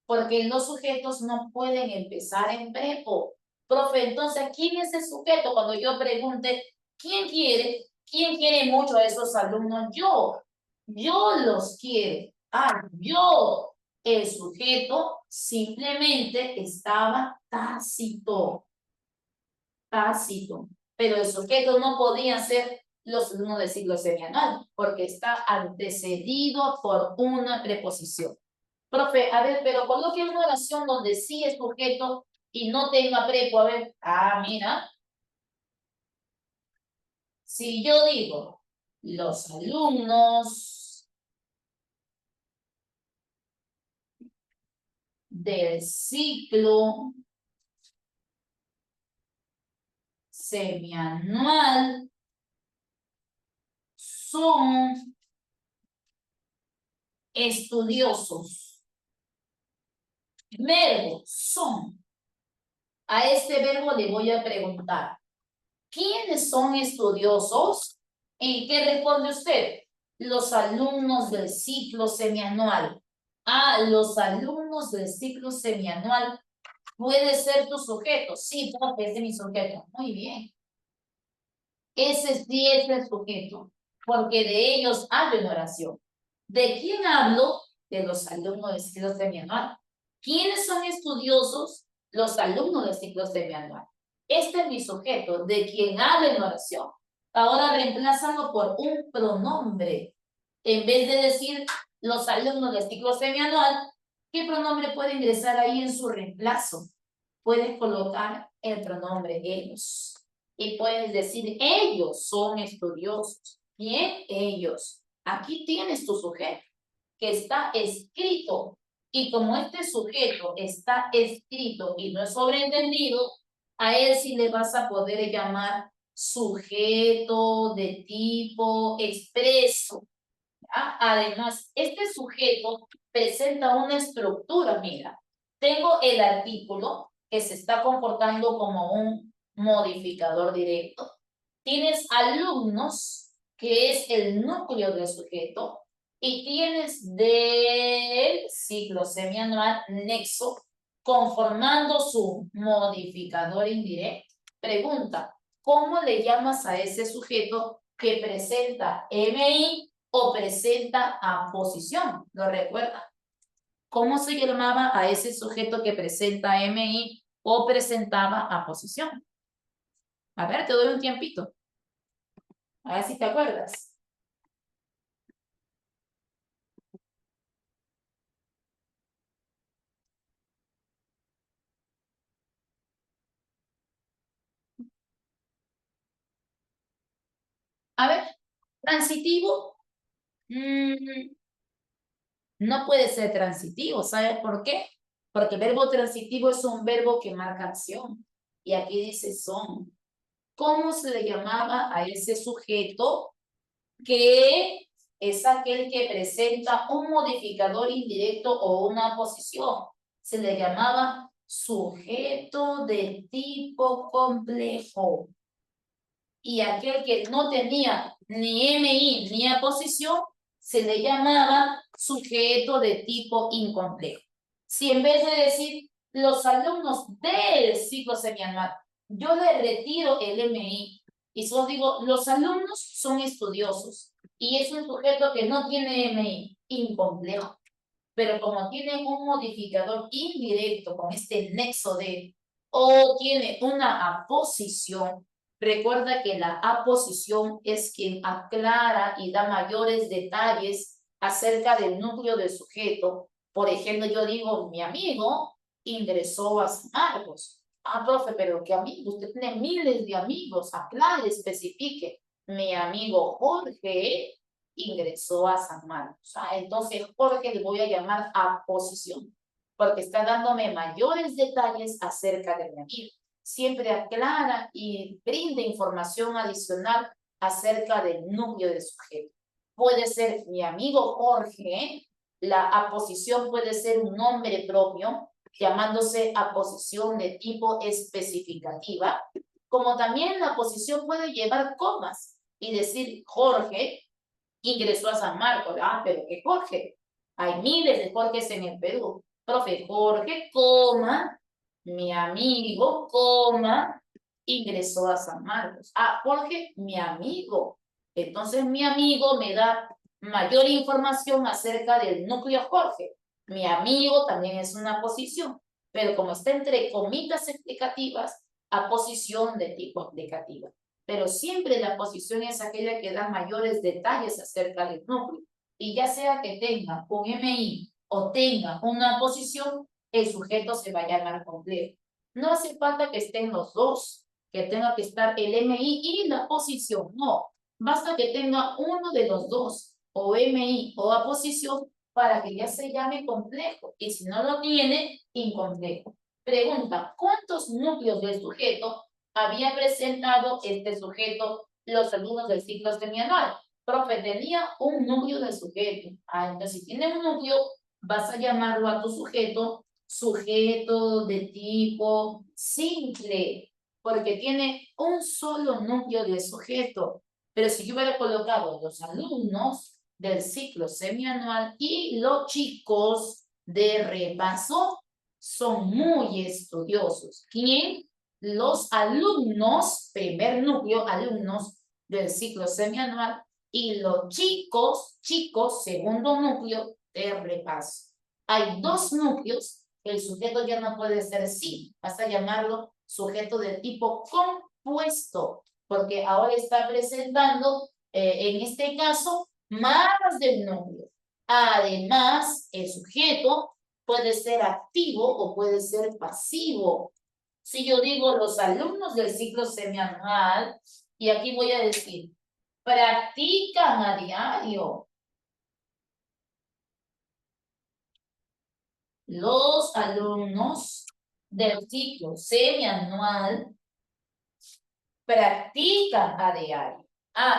Porque los sujetos no pueden empezar en prepo. Profe, entonces, ¿quién es el sujeto? Cuando yo pregunte, ¿quién quiere? ¿Quién quiere mucho a esos alumnos? Yo los quiero. Yo. El sujeto simplemente estaba tácito. Tácito. Pero el sujeto no podía ser los alumnos del ciclo semianual, porque está antecedido por una preposición. Profe, a ver, pero coloque una oración donde sí es sujeto y no tenga prepo. A ver, mira. Si yo digo, los alumnos del ciclo semianual son estudiosos. Verbo, son. A este verbo le voy a preguntar, ¿quiénes son estudiosos? ¿Y qué responde usted? Los alumnos del ciclo semianual. Los alumnos del ciclo semianual. ¿Puede ser tu sujeto? Sí, profe, ese es mi sujeto. Muy bien. Ese sí es el sujeto, porque de ellos hablo en oración. ¿De quién hablo? De los alumnos del ciclo semianual. ¿Quiénes son estudiosos? Los alumnos del ciclo semianual. Este es mi sujeto, de quien hablo en oración. Ahora reemplázalo por un pronombre. En vez de decir los alumnos del ciclo semianual, ¿qué pronombre puede ingresar ahí en su reemplazo? Puedes colocar el pronombre ellos. Y puedes decir, ellos son estudiosos. ¿Quién? Ellos. Aquí tienes tu sujeto, que está escrito. Y como este sujeto está escrito y no es sobreentendido, a él sí le vas a poder llamar sujeto de tipo expreso. ¿Ya? Además, este sujeto presenta una estructura, mira. Tengo el artículo que se está comportando como un modificador directo. Tienes alumnos, que es el núcleo del sujeto, y tienes del ciclo semianual nexo, conformando su modificador indirecto. Pregunta, ¿cómo le llamas a ese sujeto que presenta MI o presenta aposición? ¿Lo recuerda? ¿Cómo se llamaba a ese sujeto que presenta MI o presentaba aposición? A ver, te doy un tiempito. A ver si te acuerdas. A ver, transitivo. No puede ser transitivo. ¿Sabes por qué? Porque el verbo transitivo es un verbo que marca acción. Y aquí dice son. ¿Cómo se le llamaba a ese sujeto que es aquel que presenta un modificador indirecto o una posición? Se le llamaba sujeto de tipo complejo. Y aquel que no tenía ni MI ni aposición se le llamaba sujeto de tipo incomplejo. Si en vez de decir los alumnos del ciclo semianual, yo le retiro el MI y solo digo los alumnos son estudiosos y es un sujeto que no tiene MI, incomplejo. Pero como tiene un modificador indirecto con este nexo de o tiene una aposición, recuerda que la aposición es quien aclara y da mayores detalles acerca del núcleo del sujeto. Por ejemplo, yo digo, mi amigo ingresó a San Marcos. Ah, profe, pero ¿qué amigo? Usted tiene miles de amigos. Aclare, especifique. Mi amigo Jorge ingresó a San Marcos. Entonces, Jorge le voy a llamar aposición, porque está dándome mayores detalles acerca de mi amigo. Siempre aclara y brinda información adicional acerca del núcleo del sujeto. Puede ser mi amigo Jorge, la aposición puede ser un nombre propio, llamándose aposición de tipo especificativa, como también la aposición puede llevar comas y decir Jorge ingresó a San Marcos. Ah, pero ¿qué Jorge? Hay miles de Jorges en el Perú. Profe, Jorge, coma, mi amigo, coma, ingresó a San Marcos. Ah, Jorge, mi amigo. Entonces mi amigo me da mayor información acerca del núcleo Jorge. Mi amigo también es una posición, pero como está entre comitas explicativas, a posición de tipo explicativa. Pero siempre la posición es aquella que da mayores detalles acerca del núcleo. Y ya sea que tenga un MI o tenga una posición, el sujeto se va a llamar complejo. No hace falta que estén los dos, que tenga que estar el MI y la posición. No, basta que tenga uno de los dos, o MI o aposición, para que ya se llame complejo. Y si no lo tiene, incomplejo. Pregunta, ¿cuántos núcleos del sujeto había presentado este sujeto los alumnos del ciclo semianual? Profe, tenía un núcleo del sujeto. Entonces si tiene un núcleo, vas a llamarlo a tu sujeto, sujeto de tipo simple, porque tiene un solo núcleo de sujeto. Pero si yo hubiera colocado los alumnos del ciclo semianual y los chicos de repaso, son muy estudiosos. ¿Quién? Los alumnos, primer núcleo, alumnos del ciclo semianual, y los chicos, segundo núcleo de repaso. Hay dos núcleos, el sujeto ya no puede ser sí, vas a llamarlo sujeto de tipo compuesto, porque ahora está presentando, en este caso, más del núcleo. Además, el sujeto puede ser activo o puede ser pasivo. Si yo digo los alumnos del ciclo semianual, y aquí voy a decir, practican a diario. los alumnos del ciclo semianual practican a diario.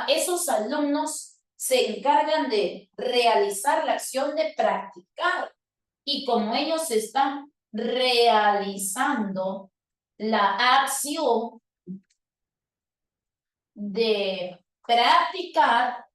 Esos alumnos se encargan de realizar la acción de practicar. Y como ellos están realizando la acción de practicar,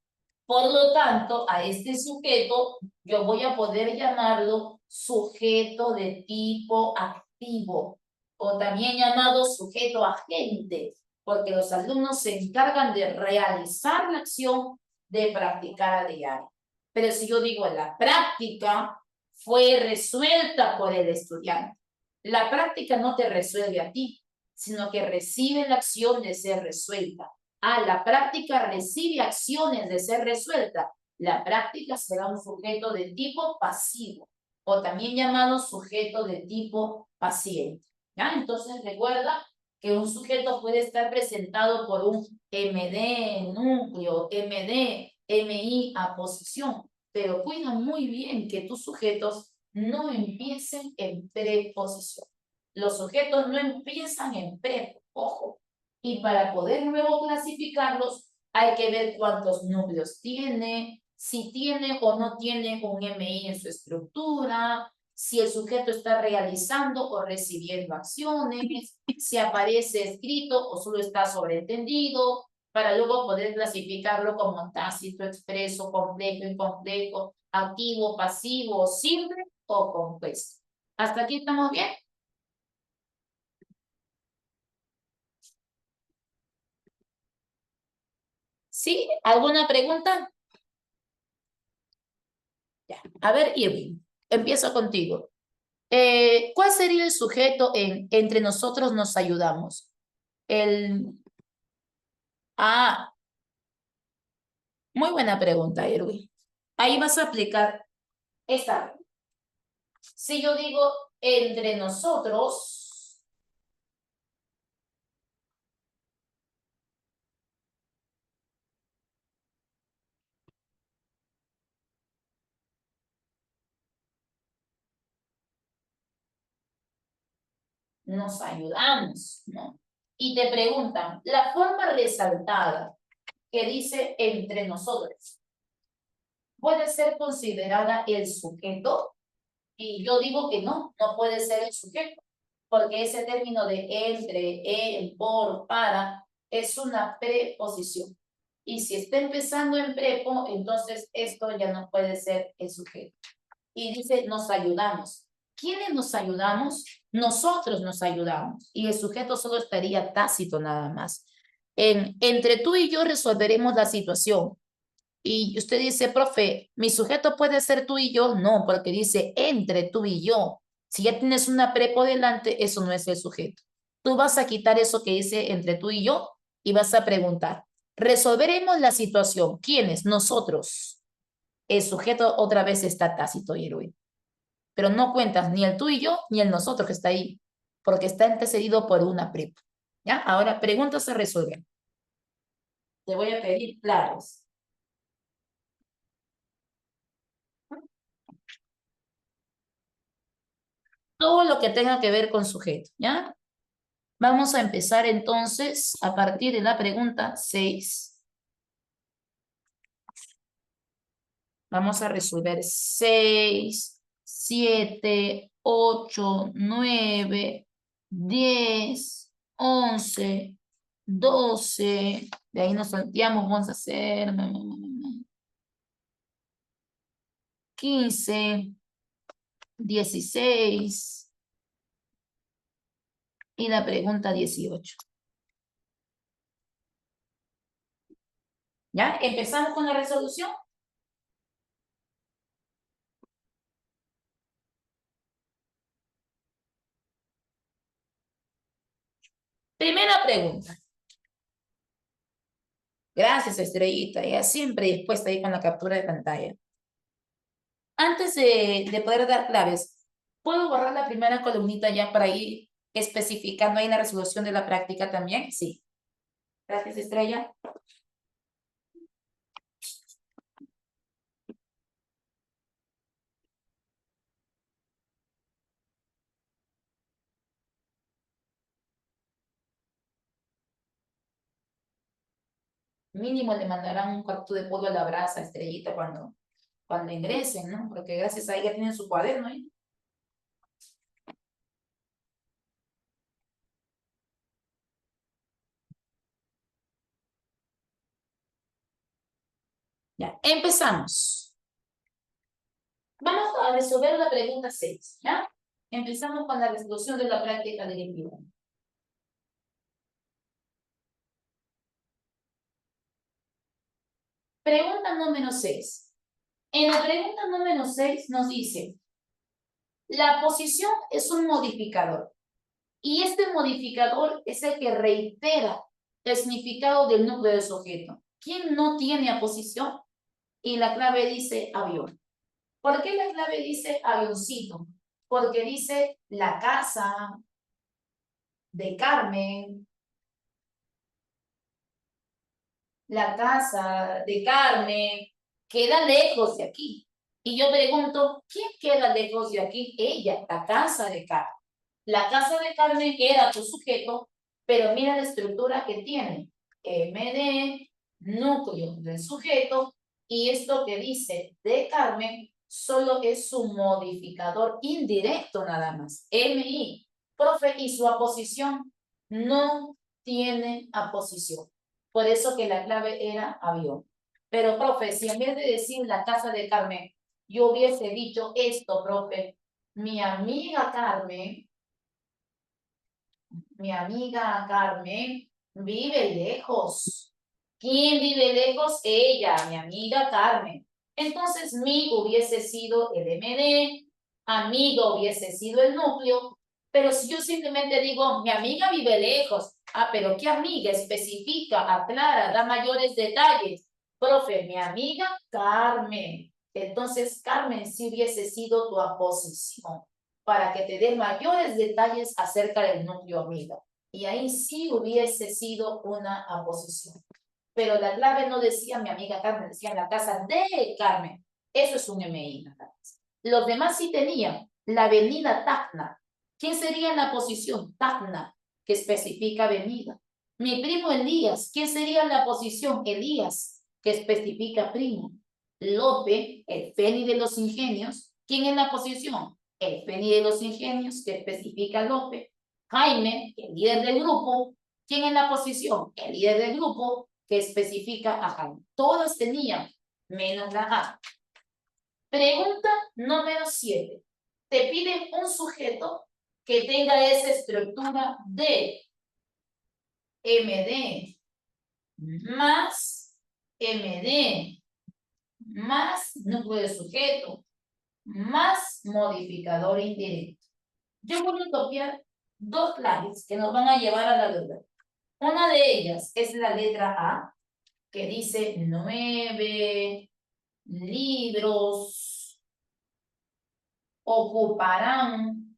por lo tanto, a este sujeto yo voy a poder llamarlo sujeto de tipo activo o también llamado sujeto agente, porque los alumnos se encargan de realizar la acción de practicar a diario. Pero si yo digo la práctica fue resuelta por el estudiante, la práctica no te resuelve a ti, sino que recibe la acción de ser resuelta. La práctica recibe acciones de ser resuelta. La práctica será un sujeto de tipo pasivo o también llamado sujeto de tipo paciente. ¿Ya? Entonces recuerda que un sujeto puede estar presentado por un MD núcleo, MD, MI aposición, pero cuida muy bien que tus sujetos no empiecen en preposición. Los sujetos no empiezan en prepo, ojo. Y para poder luego clasificarlos, hay que ver cuántos núcleos tiene, si tiene o no tiene un MI en su estructura, si el sujeto está realizando o recibiendo acciones, si aparece escrito o solo está sobreentendido, para luego poder clasificarlo como tácito, expreso, complejo, incomplejo, activo, pasivo, simple o compuesto. ¿Hasta aquí estamos bien? ¿Sí? ¿Alguna pregunta? Ya. A ver, Irving, empiezo contigo. ¿Cuál sería el sujeto en entre nosotros nos ayudamos? El... Ah, muy buena pregunta, Irwin. Ahí vas a aplicar esta. Si yo digo entre nosotros, nos ayudamos, ¿no? Y te preguntan, la forma resaltada que dice entre nosotros, ¿puede ser considerada el sujeto? Y yo digo que no, no puede ser el sujeto, porque ese término de entre, en, por, para, es una preposición. Y si está empezando en prepo, entonces esto ya no puede ser el sujeto. Y dice, nos ayudamos. ¿Quiénes nos ayudamos? Nosotros nos ayudamos. Y el sujeto solo estaría tácito nada más. Entre tú y yo resolveremos la situación. Y usted dice, profe, ¿mi sujeto puede ser tú y yo? No, porque dice entre tú y yo. Si ya tienes una prepo delante, eso no es el sujeto. Tú vas a quitar eso que dice entre tú y yo y vas a preguntar, resolveremos la situación. ¿Quiénes? Nosotros. El sujeto otra vez está tácito, Irwin. Pero no cuentas ni el tú y yo ni el nosotros que está ahí, porque está antecedido por una prepo. ¿Ya? Ahora preguntas a resolver. Te voy a pedir claves. Todo lo que tenga que ver con sujeto, ¿ya? Vamos a empezar entonces a partir de la pregunta 6. Vamos a resolver 6, 7, 8, 9, 10, 11, 12. De ahí nos salteamos, vamos a hacer 15, 16 y la pregunta 18. ¿Ya? ¿Empezamos con la resolución? Primera pregunta. Gracias, Estrellita. Ya siempre dispuesta ahí con la captura de pantalla. Antes de poder dar claves, ¿puedo borrar la primera columnita ya para ir especificando ahí la resolución de la práctica también? Sí. Gracias, Estrella. Mínimo le mandarán un cuarto de polvo a la brasa, Estrellita, cuando ingresen, ¿no? Porque gracias a ella tienen su cuaderno, ¿eh? Ya, empezamos. Vamos a resolver la pregunta 6, ¿ya? Empezamos con la resolución de la práctica directiva. Pregunta número 6. En la pregunta número 6 nos dice, la posición es un modificador. Y este modificador es el que reitera el significado del núcleo del sujeto. ¿Quién no tiene aposición? Y la clave dice avión. ¿Por qué la clave dice avioncito? Porque dice la casa de Carmen, la casa de Carmen queda lejos de aquí. Y yo pregunto, ¿quién queda lejos de aquí? Ella, la casa de Carmen. La casa de Carmen era tu sujeto, pero mira la estructura que tiene. MD, núcleo del sujeto, y esto que dice de Carmen solo es su modificador indirecto nada más. MI. Profe, y su aposición no tiene aposición. Por eso que la clave era avión. Pero, profe, si en vez de decir la casa de Carmen, yo hubiese dicho esto, profe, mi amiga Carmen vive lejos. ¿Quién vive lejos? Ella, mi amiga Carmen. Entonces, mi hubiese sido el MD, amigo hubiese sido el núcleo, pero si yo simplemente digo, mi amiga vive lejos, pero ¿qué amiga? Especifica, aclara, da mayores detalles. Profe, mi amiga Carmen. Entonces, Carmen sí hubiese sido tu aposición para que te dé mayores detalles acerca del núcleo amigo. Y ahí sí hubiese sido una aposición. Pero la clave no decía mi amiga Carmen, decía la casa de Carmen. Eso es un MI. Los demás sí tenían la avenida Tacna. ¿Quién sería en la posición? Tacna, que especifica avenida. Mi primo Elías, ¿quién sería en la posición? Elías, que especifica primo. Lope, el Feni de los Ingenios, ¿quién en la posición? El Feni de los Ingenios, que especifica Lope. Jaime, el líder del grupo, ¿quién en la posición? El líder del grupo, que especifica a Jaime. Todos tenían menos la A. Pregunta número 7. Te piden un sujeto que tenga esa estructura de MD más MD más núcleo de sujeto más modificador indirecto. Yo voy a copiar dos claves que nos van a llevar a la duda. Una de ellas es la letra A, que dice 9 libros ocuparán,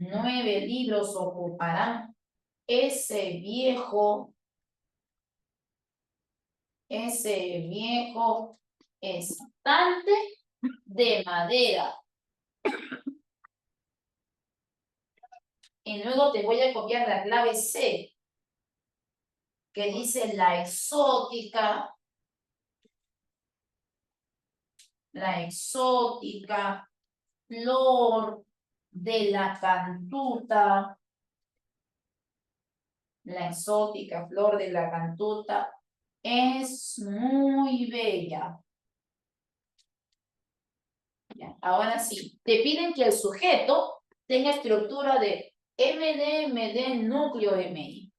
9 libros ocuparán ese viejo estante de madera. Y luego te voy a copiar la clave C, que dice la exótica flor de la cantuta, la exótica flor de la cantuta es muy bella. Ya, ahora sí, te piden que el sujeto tenga estructura de MD, MD, núcleo MI.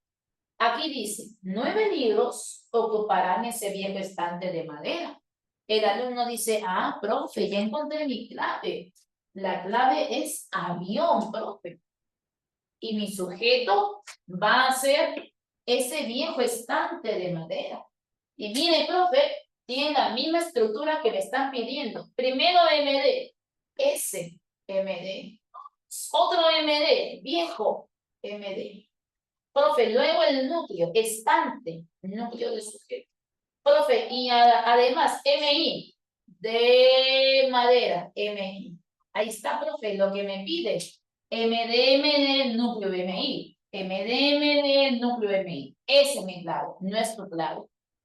Aquí dice, 9 libros ocuparán ese viejo estante de madera. El alumno dice, profe, ya encontré mi clave. La clave es avión, profe. Y mi sujeto va a ser ese viejo estante de madera. Y mire, profe, tiene la misma estructura que me están pidiendo. Primero MD, S, MD. Otro MD, viejo, MD. Profe, luego el núcleo, estante, núcleo de sujeto. Profe, y además MI, de madera, MI. Ahí está, profe, lo que me pide. MD, núcleo MI. MD, núcleo MI. Ese es mi clave, no es tu clave.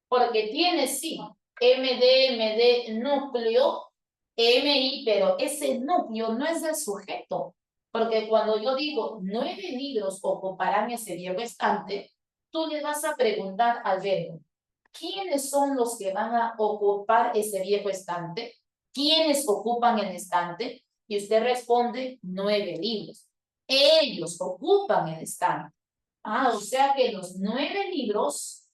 Porque tiene sí, MD, núcleo, MI, pero ese núcleo no es el sujeto. Porque cuando yo digo 9 libros ocuparán ese viejo estante, tú le vas a preguntar al verbo, ¿quiénes son los que van a ocupar ese viejo estante? ¿Quiénes ocupan el estante? Y usted responde 9 libros. Ellos ocupan el estante. Ah, o sea que los 9 libros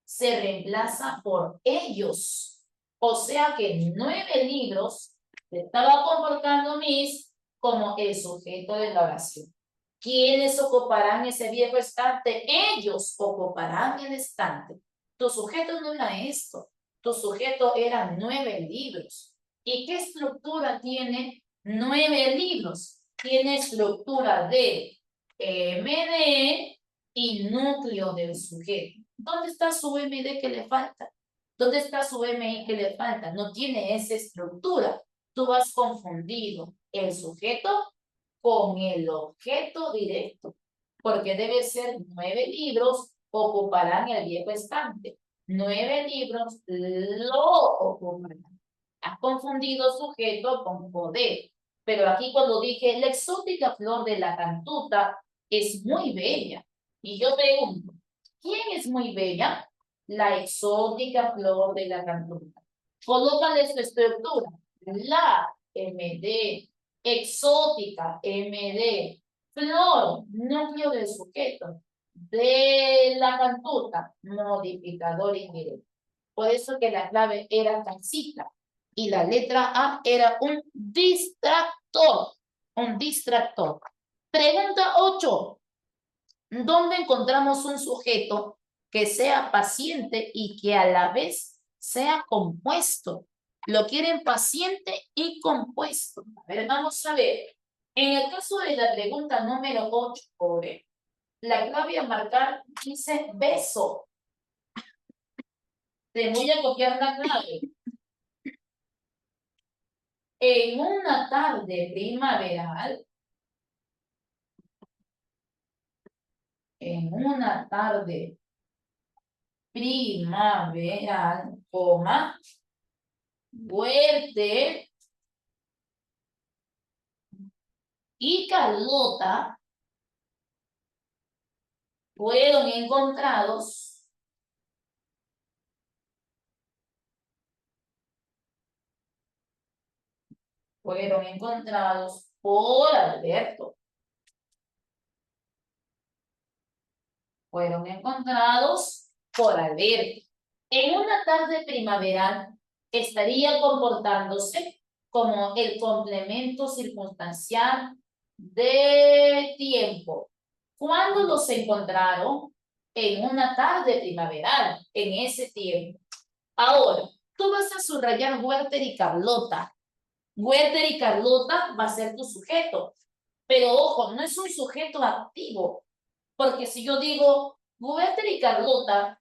se reemplaza por ellos. O sea que 9 libros se estaba comportando mis como el sujeto de la oración. ¿Quiénes ocuparán ese viejo estante? Ellos ocuparán el estante. Tu sujeto no era esto. Tu sujeto eran 9 libros. ¿Y qué estructura tiene 9 libros? Tiene estructura de MD y núcleo del sujeto. ¿Dónde está su MD que le falta? ¿Dónde está su MI que le falta? No tiene esa estructura. Tú has confundido el sujeto con el objeto directo, porque debe ser 9 libros ocuparán el viejo estante. 9 libros lo ocuparán. Has confundido sujeto con poder. Pero aquí cuando dije la exótica flor de la cantuta es muy bella. Y yo pregunto, ¿quién es muy bella? La exótica flor de la cantuta. Colócale su estructura. La MD, exótica MD, flor, núcleo del sujeto, de la cantuta, modificador indirecto. Por eso que la clave era casita y la letra A era un distractor. Un distractor. Pregunta 8. ¿Dónde encontramos un sujeto que sea paciente y que a la vez sea compuesto? Lo quieren paciente y compuesto. A ver, vamos a ver. En el caso de la pregunta número 8, pobre, la clave a marcar dice beso. Te voy a copiar la clave. En una tarde primaveral, en una tarde primaveral, coma, Werther y Carlota fueron encontrados por Alberto. Fueron encontrados por Alberto. En una tarde primaveral estaría comportándose como el complemento circunstancial de tiempo. ¿Cuándo los encontraron? En una tarde primaveral, en ese tiempo. Ahora, tú vas a subrayar Werther y Carlota. Werther y Carlota va a ser tu sujeto. Pero ojo, no es un sujeto activo. Porque si yo digo, Werther y Carlota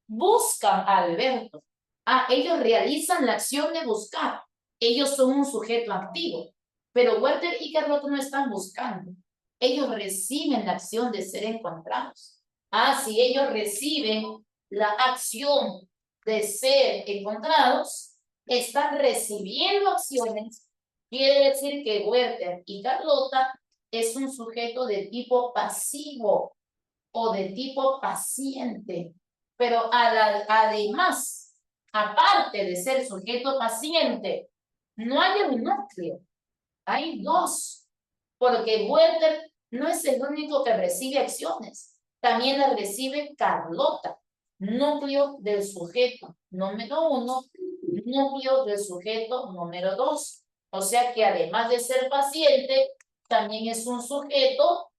buscan a Alberto. Ah, ellos realizan la acción de buscar. Ellos son un sujeto activo. Pero Werther y Carlota no están buscando. Ellos reciben la acción de ser encontrados. Ah, si ellos reciben la acción de ser encontrados, están recibiendo acciones. Quiere decir que Werther y Carlota es un sujeto de tipo pasivo o de tipo paciente. Pero además, aparte de ser sujeto paciente, no hay un núcleo. Hay dos. Porque Werther no es el único que recibe acciones. También las recibe Carlota. Núcleo del sujeto número 1, núcleo del sujeto número 2. O sea que además de ser paciente, también es un sujeto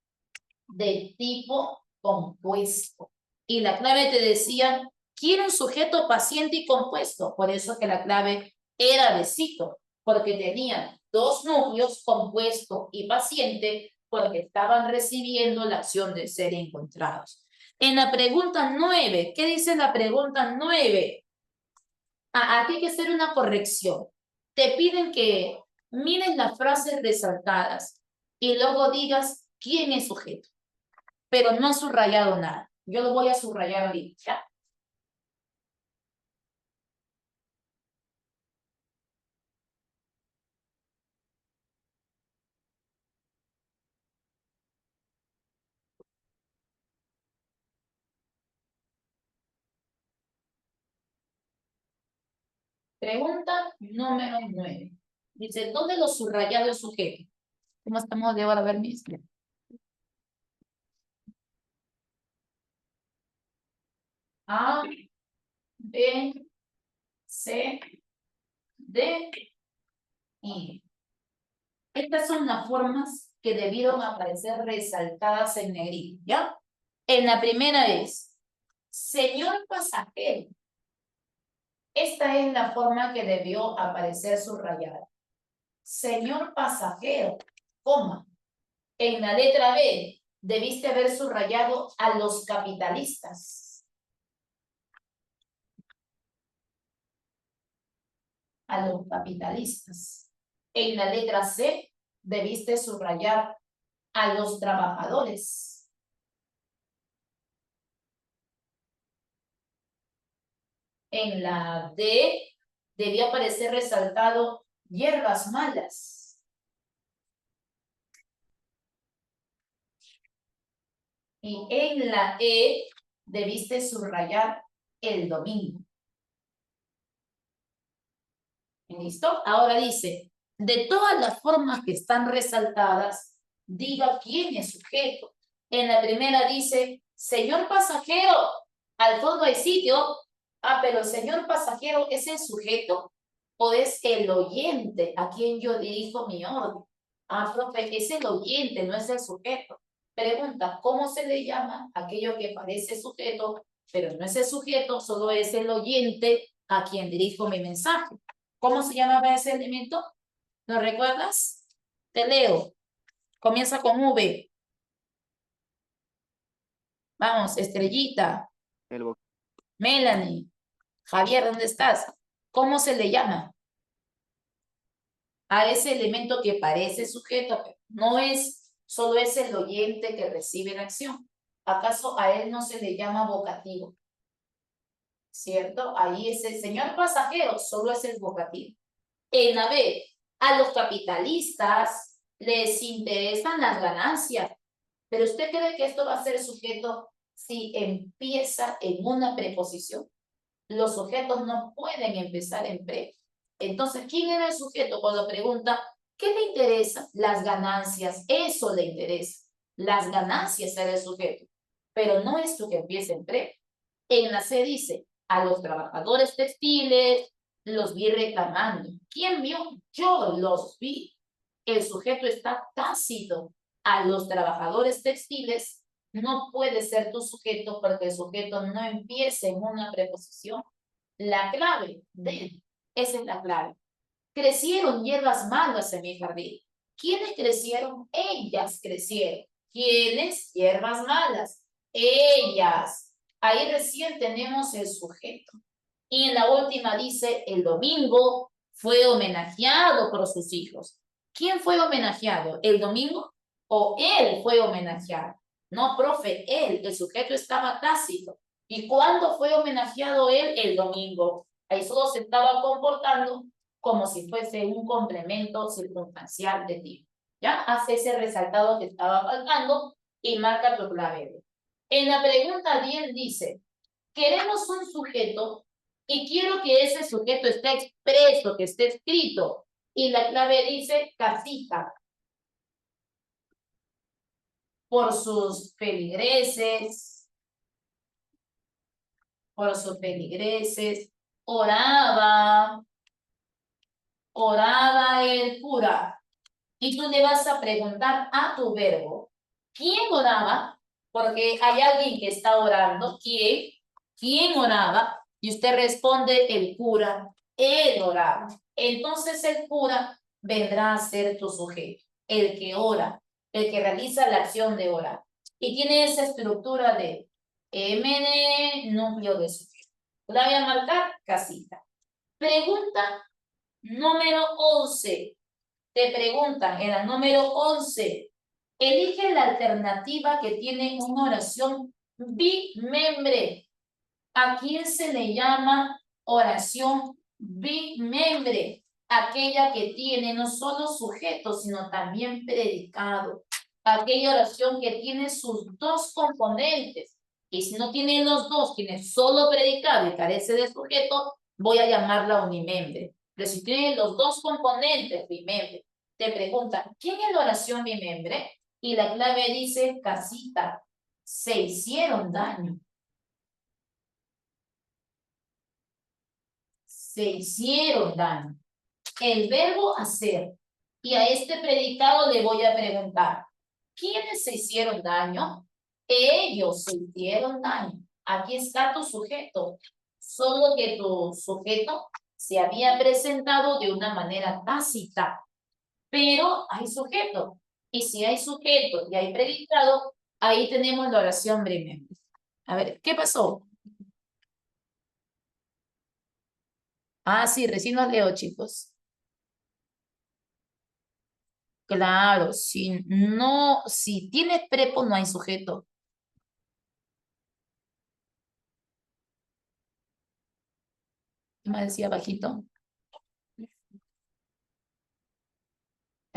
de tipo compuesto. Y la clave te decía, quiero un sujeto paciente y compuesto. Por eso que la clave era de cito, porque tenían dos núcleos, compuesto y paciente, porque estaban recibiendo la acción de ser encontrados. En la pregunta 9, ¿qué dice la pregunta 9? Aquí hay que hacer una corrección. Te piden que mires las frases resaltadas y luego digas quién es sujeto. pero no ha subrayado nada. Yo lo voy a subrayar ahorita, ¿ya? Pregunta número 9. Dice, ¿dónde lo subrayado es sujeto? ¿Cómo estamos de ahora? A ver, mis. A, B, C, D, I. Estas son las formas que debieron aparecer resaltadas en negrito, ¿ya? En la primera es, señor pasajero. Esta es la forma que debió aparecer subrayada. Señor pasajero, coma. En la letra B, debiste haber subrayado a los capitalistas. A los capitalistas. En la letra C, debiste subrayar a los trabajadores. En la D, debía aparecer resaltado hierbas malas. Y en la E, debiste subrayar el domingo. ¿Listo? Ahora dice, de todas las formas que están resaltadas, diga quién es sujeto. En la primera dice, señor pasajero, al fondo hay sitio. Ah, pero el señor pasajero es el sujeto o es el oyente a quien yo dirijo mi orden. Ah, profe, es el oyente, no es el sujeto. Pregunta, ¿cómo se le llama aquello que parece sujeto, pero no es el sujeto, solo es el oyente a quien dirijo mi mensaje? ¿Cómo se llamaba ese elemento? ¿Lo recuerdas? Te leo. Comienza con V. Vamos, Estrellita. Melanie. Javier, ¿dónde estás? ¿Cómo se le llama? A ese elemento que parece sujeto, pero no es, solo es el oyente que recibe la acción. ¿Acaso a él no se le llama vocativo? ¿Cierto? Ahí es el señor pasajero, solo es el vocativo. En la B, a los capitalistas les interesan las ganancias. Pero ¿usted cree que esto va a ser sujeto si empieza en una preposición? Los sujetos no pueden empezar en pre. Entonces, ¿quién era el sujeto cuando pregunta, ¿qué le interesa? Las ganancias, eso le interesa. Las ganancias era el sujeto, pero no esto que empieza en pre. En la C dice, a los trabajadores textiles los vi reclamando. ¿Quién vio? Yo los vi. El sujeto está tácito. A los trabajadores textiles no puede ser tu sujeto porque el sujeto no empieza en una preposición. La clave de esa es la clave. Crecieron hierbas malas en mi jardín. ¿Quiénes crecieron? Ellas crecieron. ¿Quiénes? Hierbas malas. Ellas. Ahí recién tenemos el sujeto. Y en la última dice, el domingo fue homenajeado por sus hijos. ¿Quién fue homenajeado? ¿El domingo? ¿O él fue homenajeado? No, profe, él, el sujeto estaba tácito. ¿Y cuándo fue homenajeado él? El domingo. Ahí solo se estaba comportando como si fuese un complemento circunstancial de tiempo. ¿Ya? Hace ese resaltado que estaba faltando y marca tu clave. En la pregunta 10 dice, queremos un sujeto y quiero que ese sujeto esté expreso, que esté escrito. Y la clave dice casita. Por sus feligreses, oraba el cura. Y tú le vas a preguntar a tu verbo, ¿quién oraba? Porque hay alguien que está orando. ¿Quién? ¿Quién oraba? Y usted responde, el cura. Él oraba. Entonces el cura vendrá a ser tu sujeto, el que ora, el que realiza la acción de orar. Y tiene esa estructura de MN, núcleo de sujeto. La voy a marcar casita. Pregunta número 11. Te preguntan en el número 11, Elige la alternativa que tiene una oración bimembre. ¿A quién se le llama oración bimembre? Aquella que tiene no solo sujeto, sino también predicado. Aquella oración que tiene sus dos componentes. Y si no tiene los dos, tiene solo predicado y carece de sujeto, voy a llamarla unimembre. Pero si tiene los dos componentes bimembre, te preguntan, ¿quién es la oración bimembre? Y la clave dice casita. Se hicieron daño. Se hicieron daño. El verbo hacer. Y a este predicado le voy a preguntar, ¿quiénes se hicieron daño? Ellos se hicieron daño. Aquí está tu sujeto. Solo que tu sujeto se había presentado de una manera tácita. Pero hay sujeto. Y si hay sujeto y hay predicado, ahí tenemos la oración breve. A ver, ¿qué pasó? Ah, sí, recién los leo, chicos. Claro, si tiene prepo no hay sujeto. ¿Qué más decía bajito?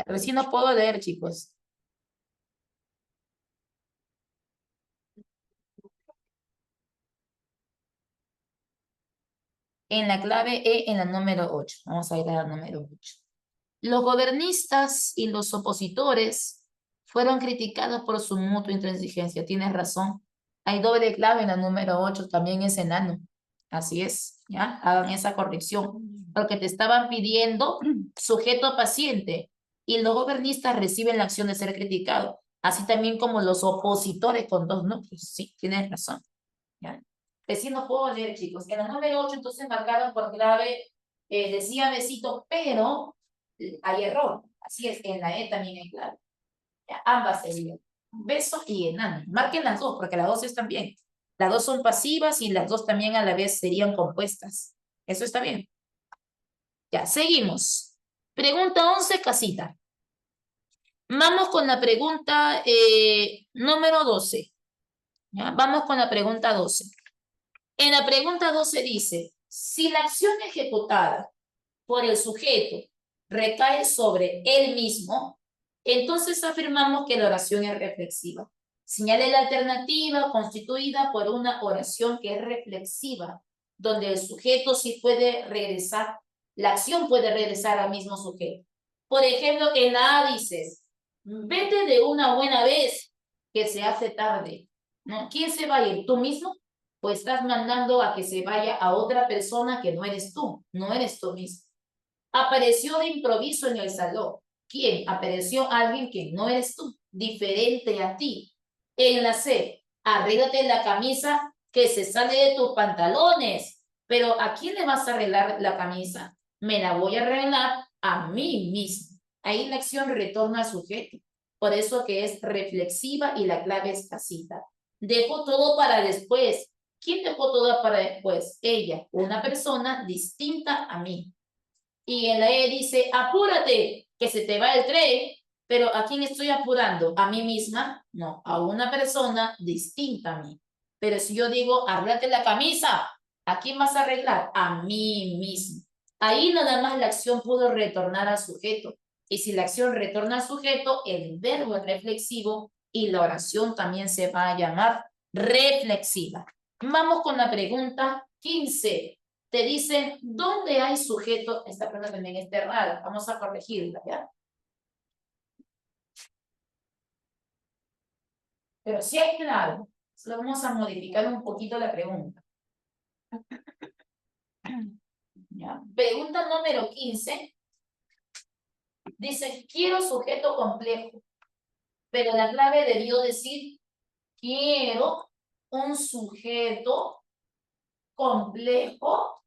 Recién no puedo leer, chicos. En la clave E, en la número 8. Vamos a ir a la número 8. Los gobernistas y los opositores fueron criticados por su mutua intransigencia. Tienes razón. Hay doble clave en la número 8, también es enano. Así es, ¿ya? Hagan esa corrección. Porque te estaban pidiendo sujeto paciente y los gobernistas reciben la acción de ser criticado. Así también como los opositores con dos núcleos. Sí, tienes razón. ¿Ya? Recién no puedo leer, chicos. En la número 8, entonces marcaron por clave, decía besito, pero hay error. Así es, en la E también hay clave. Ya, ambas serían beso y enano. Marquen las dos, porque las dos están bien. Las dos son pasivas y las dos también a la vez serían compuestas. Eso está bien. Ya, seguimos. Pregunta 11, casita. Vamos con la pregunta número 12. ¿Ya? Vamos con la pregunta 12. En la pregunta 12 dice, si la acción ejecutada por el sujeto recae sobre él mismo, entonces afirmamos que la oración es reflexiva. Señale la alternativa constituida por una oración que es reflexiva, donde el sujeto sí puede regresar, la acción puede regresar al mismo sujeto. Por ejemplo, en la A dices, vete de una buena vez, que se hace tarde. ¿No? ¿Quién se va a ir? ¿Tú mismo? Pues estás mandando a que se vaya a otra persona que no eres tú, no eres tú mismo. Apareció de improviso en el salón. ¿Quién? Apareció alguien que no eres tú, diferente a ti. En la C, arréglate la camisa que se sale de tus pantalones. Pero ¿a quién le vas a arreglar la camisa? Me la voy a arreglar a mí mismo. Ahí la acción retorna al sujeto. Por eso que es reflexiva y la clave es casita. Dejo todo para después. ¿Quién dejó todo para después? Ella, una persona distinta a mí. Y en la E dice, apúrate, que se te va el tren. Pero ¿a quién estoy apurando? ¿A mí misma? No, a una persona distinta a mí. Pero si yo digo, arréglate la camisa, ¿a quién vas a arreglar? A mí mismo. Ahí nada más la acción pudo retornar al sujeto. Y si la acción retorna al sujeto, el verbo es reflexivo y la oración también se va a llamar reflexiva. Vamos con la pregunta 15. Te dicen, ¿dónde hay sujeto? Esta pregunta también está errada. Vamos a corregirla, ¿ya? Pero sí hay claro. Solo vamos a modificar un poquito la pregunta. ¿Ya? Pregunta número 15. Dice, quiero sujeto complejo. Pero la clave debió decir, quiero un sujeto complejo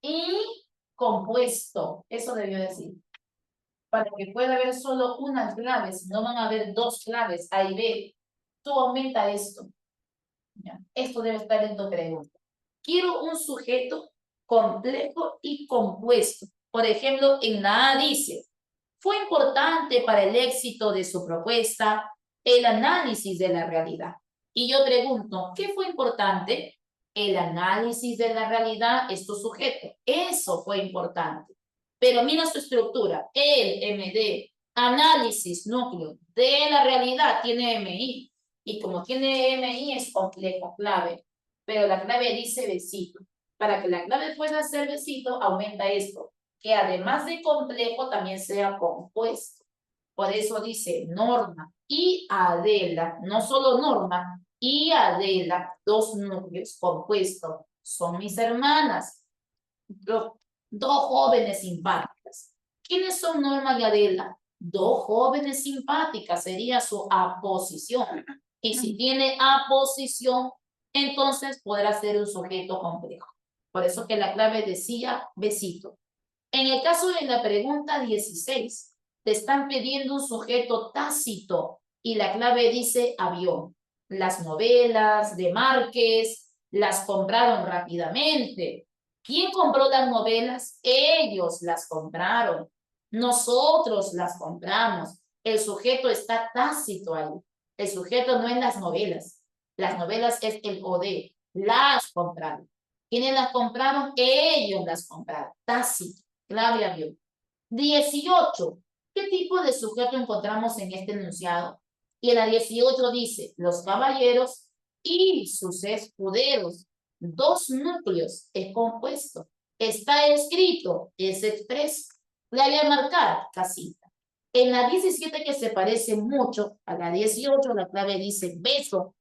y compuesto. Eso debió decir. Para que pueda haber solo una clave, si no van a haber dos claves, A y B. Tú aumenta esto. ¿Ya? Esto debe estar en tu pregunta. Quiero un sujeto complejo y compuesto. Por ejemplo, en la A dice, Fue importante para el éxito de su propuesta el análisis de la realidad. Y yo pregunto, ¿qué fue importante? El análisis de la realidad es tu sujeto. Eso fue importante. Pero mira su estructura. El MD, análisis, núcleo de la realidad, tiene MI. Y como tiene MI es complejo, clave. Pero la clave dice besito. Para que la clave pueda ser besito, aumenta esto. Que además de complejo, también sea compuesto. Por eso dice norma y Adela. No solo norma y Adela, dos núcleos compuestos. Son mis hermanas. Dos jóvenes simpáticas. ¿Quiénes son Norma y Adela? Dos jóvenes simpáticas, sería su aposición. Y si tiene aposición, entonces podrá ser un sujeto complejo. Por eso que la clave decía besito. En el caso de la pregunta 16, te están pidiendo un sujeto tácito y la clave dice avión. Las novelas de Márquez las compraron rápidamente. ¿Quién compró las novelas? Ellos las compraron. Nosotros las compramos. El sujeto está tácito ahí. El sujeto no en las novelas. Las novelas es el OD. Las compraron. ¿Quiénes las compraron? Ellos las compraron. Tácito. Clave avión. 18. ¿Qué tipo de sujeto encontramos en este enunciado? Y en la 18 dice, los caballeros y sus escuderos. Dos núcleos, es compuesto. Está escrito, es expreso. Clave a marcar, casita. En la 17 que se parece mucho a la 18, la clave dice beso.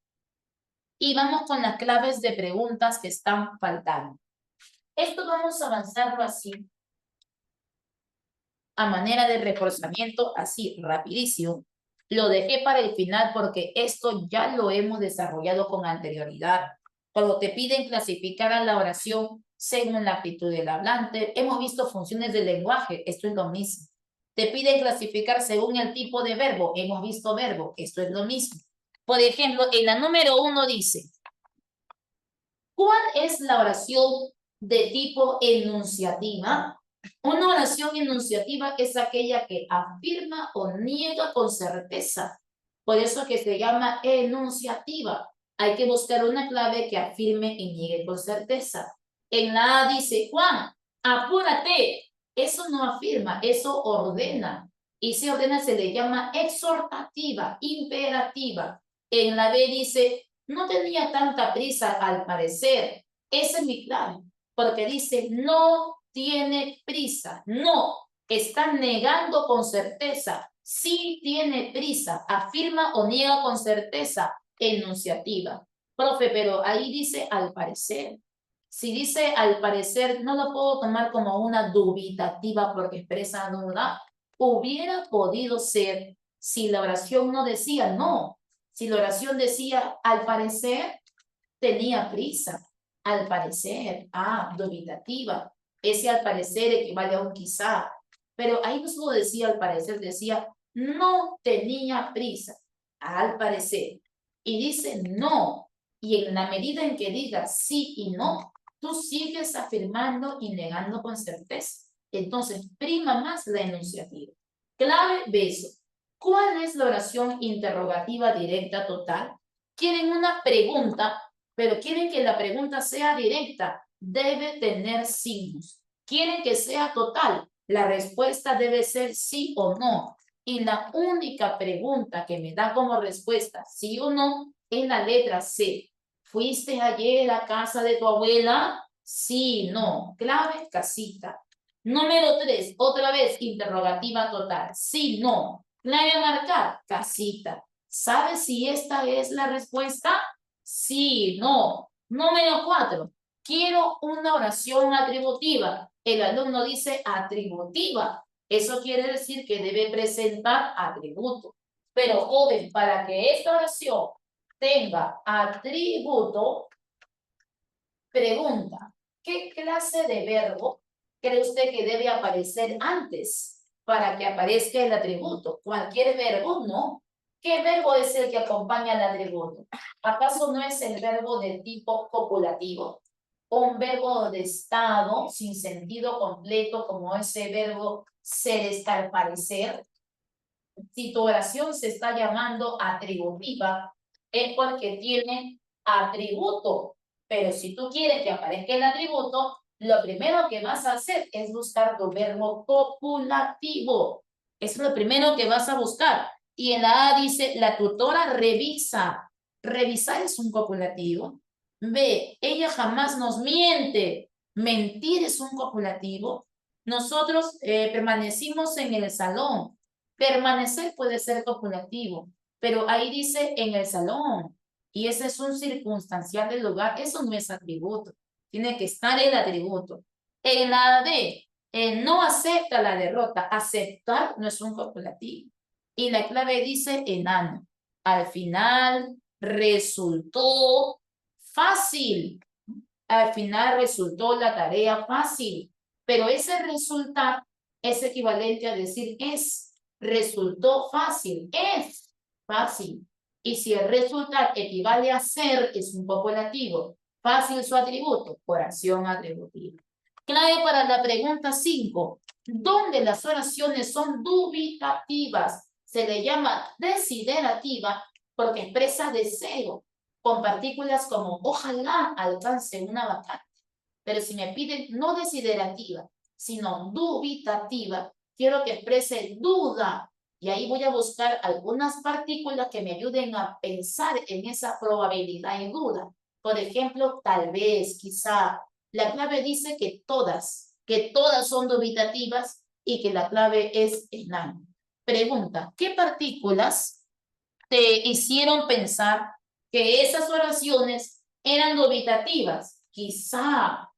Y vamos con las claves de preguntas que están faltando. Esto vamos a avanzarlo así a manera de reforzamiento, así, rapidísimo. Lo dejé para el final porque esto ya lo hemos desarrollado con anterioridad. Cuando te piden clasificar a la oración según la actitud del hablante, hemos visto funciones del lenguaje, esto es lo mismo. Te piden clasificar según el tipo de verbo, hemos visto verbo, esto es lo mismo. Por ejemplo, en la número 1 dice, ¿cuál es la oración de tipo enunciativa? Una oración enunciativa es aquella que afirma o niega con certeza. Por eso que se llama enunciativa. Hay que buscar una clave que afirme y niegue con certeza. En la A dice, Juan, apúrate. Eso no afirma, eso ordena. Y si ordena se le llama exhortativa, imperativa. En la B dice, no tenía tanta prisa al parecer. Esa es mi clave. Porque dice, no tiene prisa. No, está negando con certeza. Sí tiene prisa. Afirma o niega con certeza. Enunciativa. Profe, pero ahí dice al parecer. Si dice al parecer, no lo puedo tomar como una dubitativa porque expresa duda. Hubiera podido ser si la oración no decía no. Si la oración decía al parecer, tenía prisa. Al parecer, dubitativa. Ese al parecer equivale a un quizá. Pero ahí no solo decía al parecer, decía no tenía prisa. Al parecer. Y dice no. Y en la medida en que diga sí y no, tú sigues afirmando y negando con certeza. Entonces, prima más la enunciativa. Clave beso. ¿Cuál es la oración interrogativa directa total? Quieren una pregunta, pero quieren que la pregunta sea directa. Debe tener signos. Quieren que sea total. La respuesta debe ser sí o no. Y la única pregunta que me da como respuesta sí o no es la letra C. ¿Fuiste ayer a casa de tu abuela? Sí, no. Clave, casita. Número 3, otra vez interrogativa total. Sí, no. Clave a marcar, casita. ¿Sabes si esta es la respuesta? Sí, no. Número 4, quiero una oración atributiva. El alumno dice atributiva. Eso quiere decir que debe presentar atributo. Pero, joven, para que esta oración tenga atributo, pregunta, ¿qué clase de verbo cree usted que debe aparecer antes para que aparezca el atributo? Cualquier verbo, ¿no? ¿Qué verbo es el que acompaña al atributo? ¿Acaso no es el verbo del tipo copulativo? un verbo de estado sin sentido completo como ese verbo ser, estar, parecer. Si tu oración se está llamando atributiva, es porque tiene atributo. Pero si tú quieres que aparezca el atributo, lo primero que vas a hacer es buscar tu verbo copulativo. Es lo primero que vas a buscar. Y en la A dice, la tutora revisa. Revisar es un copulativo. B, ella jamás nos miente. Mentir es un copulativo. Nosotros permanecimos en el salón. Permanecer puede ser copulativo, pero ahí dice en el salón. Y ese es un circunstancial del lugar. Eso no es atributo. Tiene que estar el atributo. En la D, no acepta la derrota. Aceptar no es un copulativo. Y la clave dice enano. Al final resultó fácil. Al final resultó la tarea fácil. Pero ese resultar es equivalente a decir es. Resultó fácil. Es fácil. Y si el resultar equivale a ser, es un copulativo. Fácil su atributo, oración atributiva. Clave para la pregunta 5. ¿Dónde las oraciones son dubitativas? Se le llama desiderativa porque expresa deseo, con partículas como ojalá alcance una vacante. Pero si me piden no desiderativa, sino dubitativa, quiero que exprese duda. Y ahí voy a buscar algunas partículas que me ayuden a pensar en esa probabilidad y duda. Por ejemplo, tal vez, quizá. La clave dice que todas son dubitativas y que la clave es enano. Pregunta, ¿qué partículas te hicieron pensar que esas oraciones eran dubitativas? Quizá,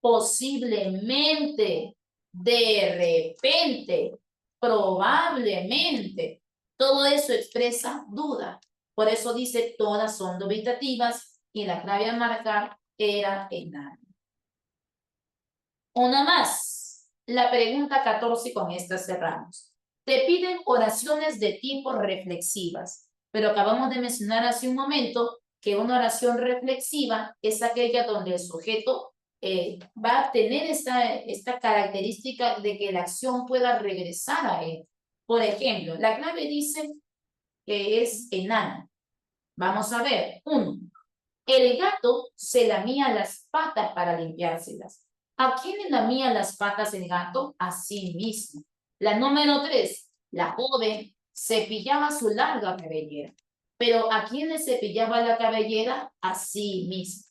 posiblemente, de repente, probablemente. Todo eso expresa duda. Por eso dice todas son dubitativas y la clave a marcar era enano. Una más. La pregunta 14 con esta cerramos. Te piden oraciones de tipo reflexivas, pero acabamos de mencionar hace un momento que una oración reflexiva es aquella donde el sujeto va a tener esta característica de que la acción pueda regresar a él. Por ejemplo, la clave dice que es enano. Vamos a ver. 1. El gato se lamía las patas para limpiárselas. ¿A quién le lamía las patas el gato? A sí mismo. La número 3. La joven cepillaba su larga cabellera. ¿Pero a quién le cepillaba la cabellera? A sí mismo.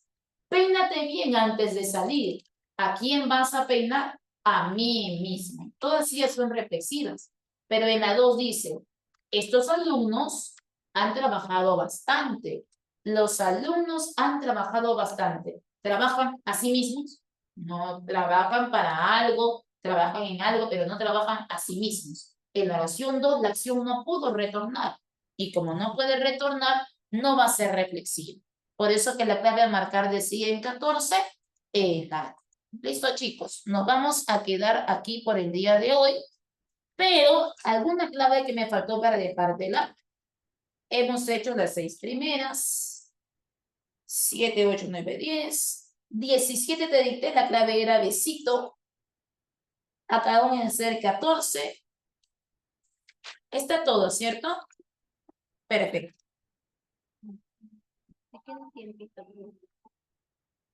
Peínate bien antes de salir. ¿A quién vas a peinar? A mí mismo. Todas ellas son reflexivas. Pero en la 2 dice, estos alumnos han trabajado bastante. Los alumnos han trabajado bastante. ¿Trabajan a sí mismos? No trabajan para algo, trabajan en algo, pero no trabajan a sí mismos. En la oración 2, la acción no pudo retornar. Y como no puede retornar, no va a ser reflexivo. Por eso que la clave a marcar decía en 14, nada. Listo, chicos. Nos vamos a quedar aquí por el día de hoy. Pero alguna clave que me faltó para dejártela. Hemos hecho las 6 primeras. 7, 8, 9, 10. 17 te dicté, la clave era besito. Acaban de ser 14. Está todo, ¿cierto? Perfecto.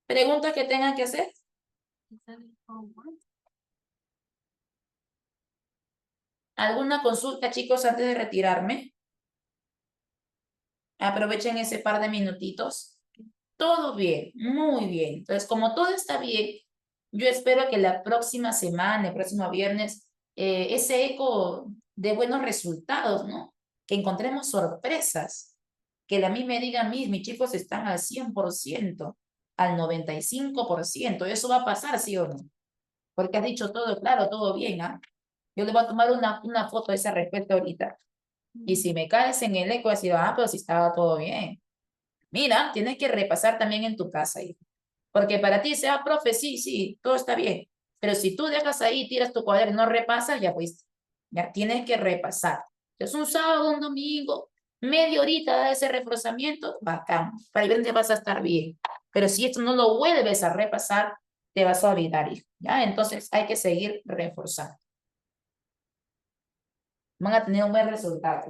¿Preguntas que tengan que hacer? ¿Alguna consulta, chicos, antes de retirarme? Aprovechen ese par de minutitos. Todo bien, muy bien. Entonces, como todo está bien, yo espero que la próxima semana, el próximo viernes, ese eco de buenos resultados, ¿no? Que encontremos sorpresas. Que a mí me digan, mis chicos están al 100%, al 95%. Eso va a pasar, ¿sí o no? Porque has dicho todo claro, todo bien, ¿ah? Yo le voy a tomar una foto de ese respecto ahorita. Y si me caes en el eco, así, pero si estaba todo bien. Mira, tienes que repasar también en tu casa, hijo. Porque para ti sea, profe, sí, todo está bien. Pero si tú dejas ahí, tiras tu cuaderno y no repasas, ya pues, ya tienes que repasar. Es un sábado, un domingo, media horita de ese reforzamiento, bacán. Para el viernes vas a estar bien. Pero si esto no lo vuelves a repasar, te vas a olvidar, hijo, ¿ya? Entonces hay que seguir reforzando. Van a tener un buen resultado.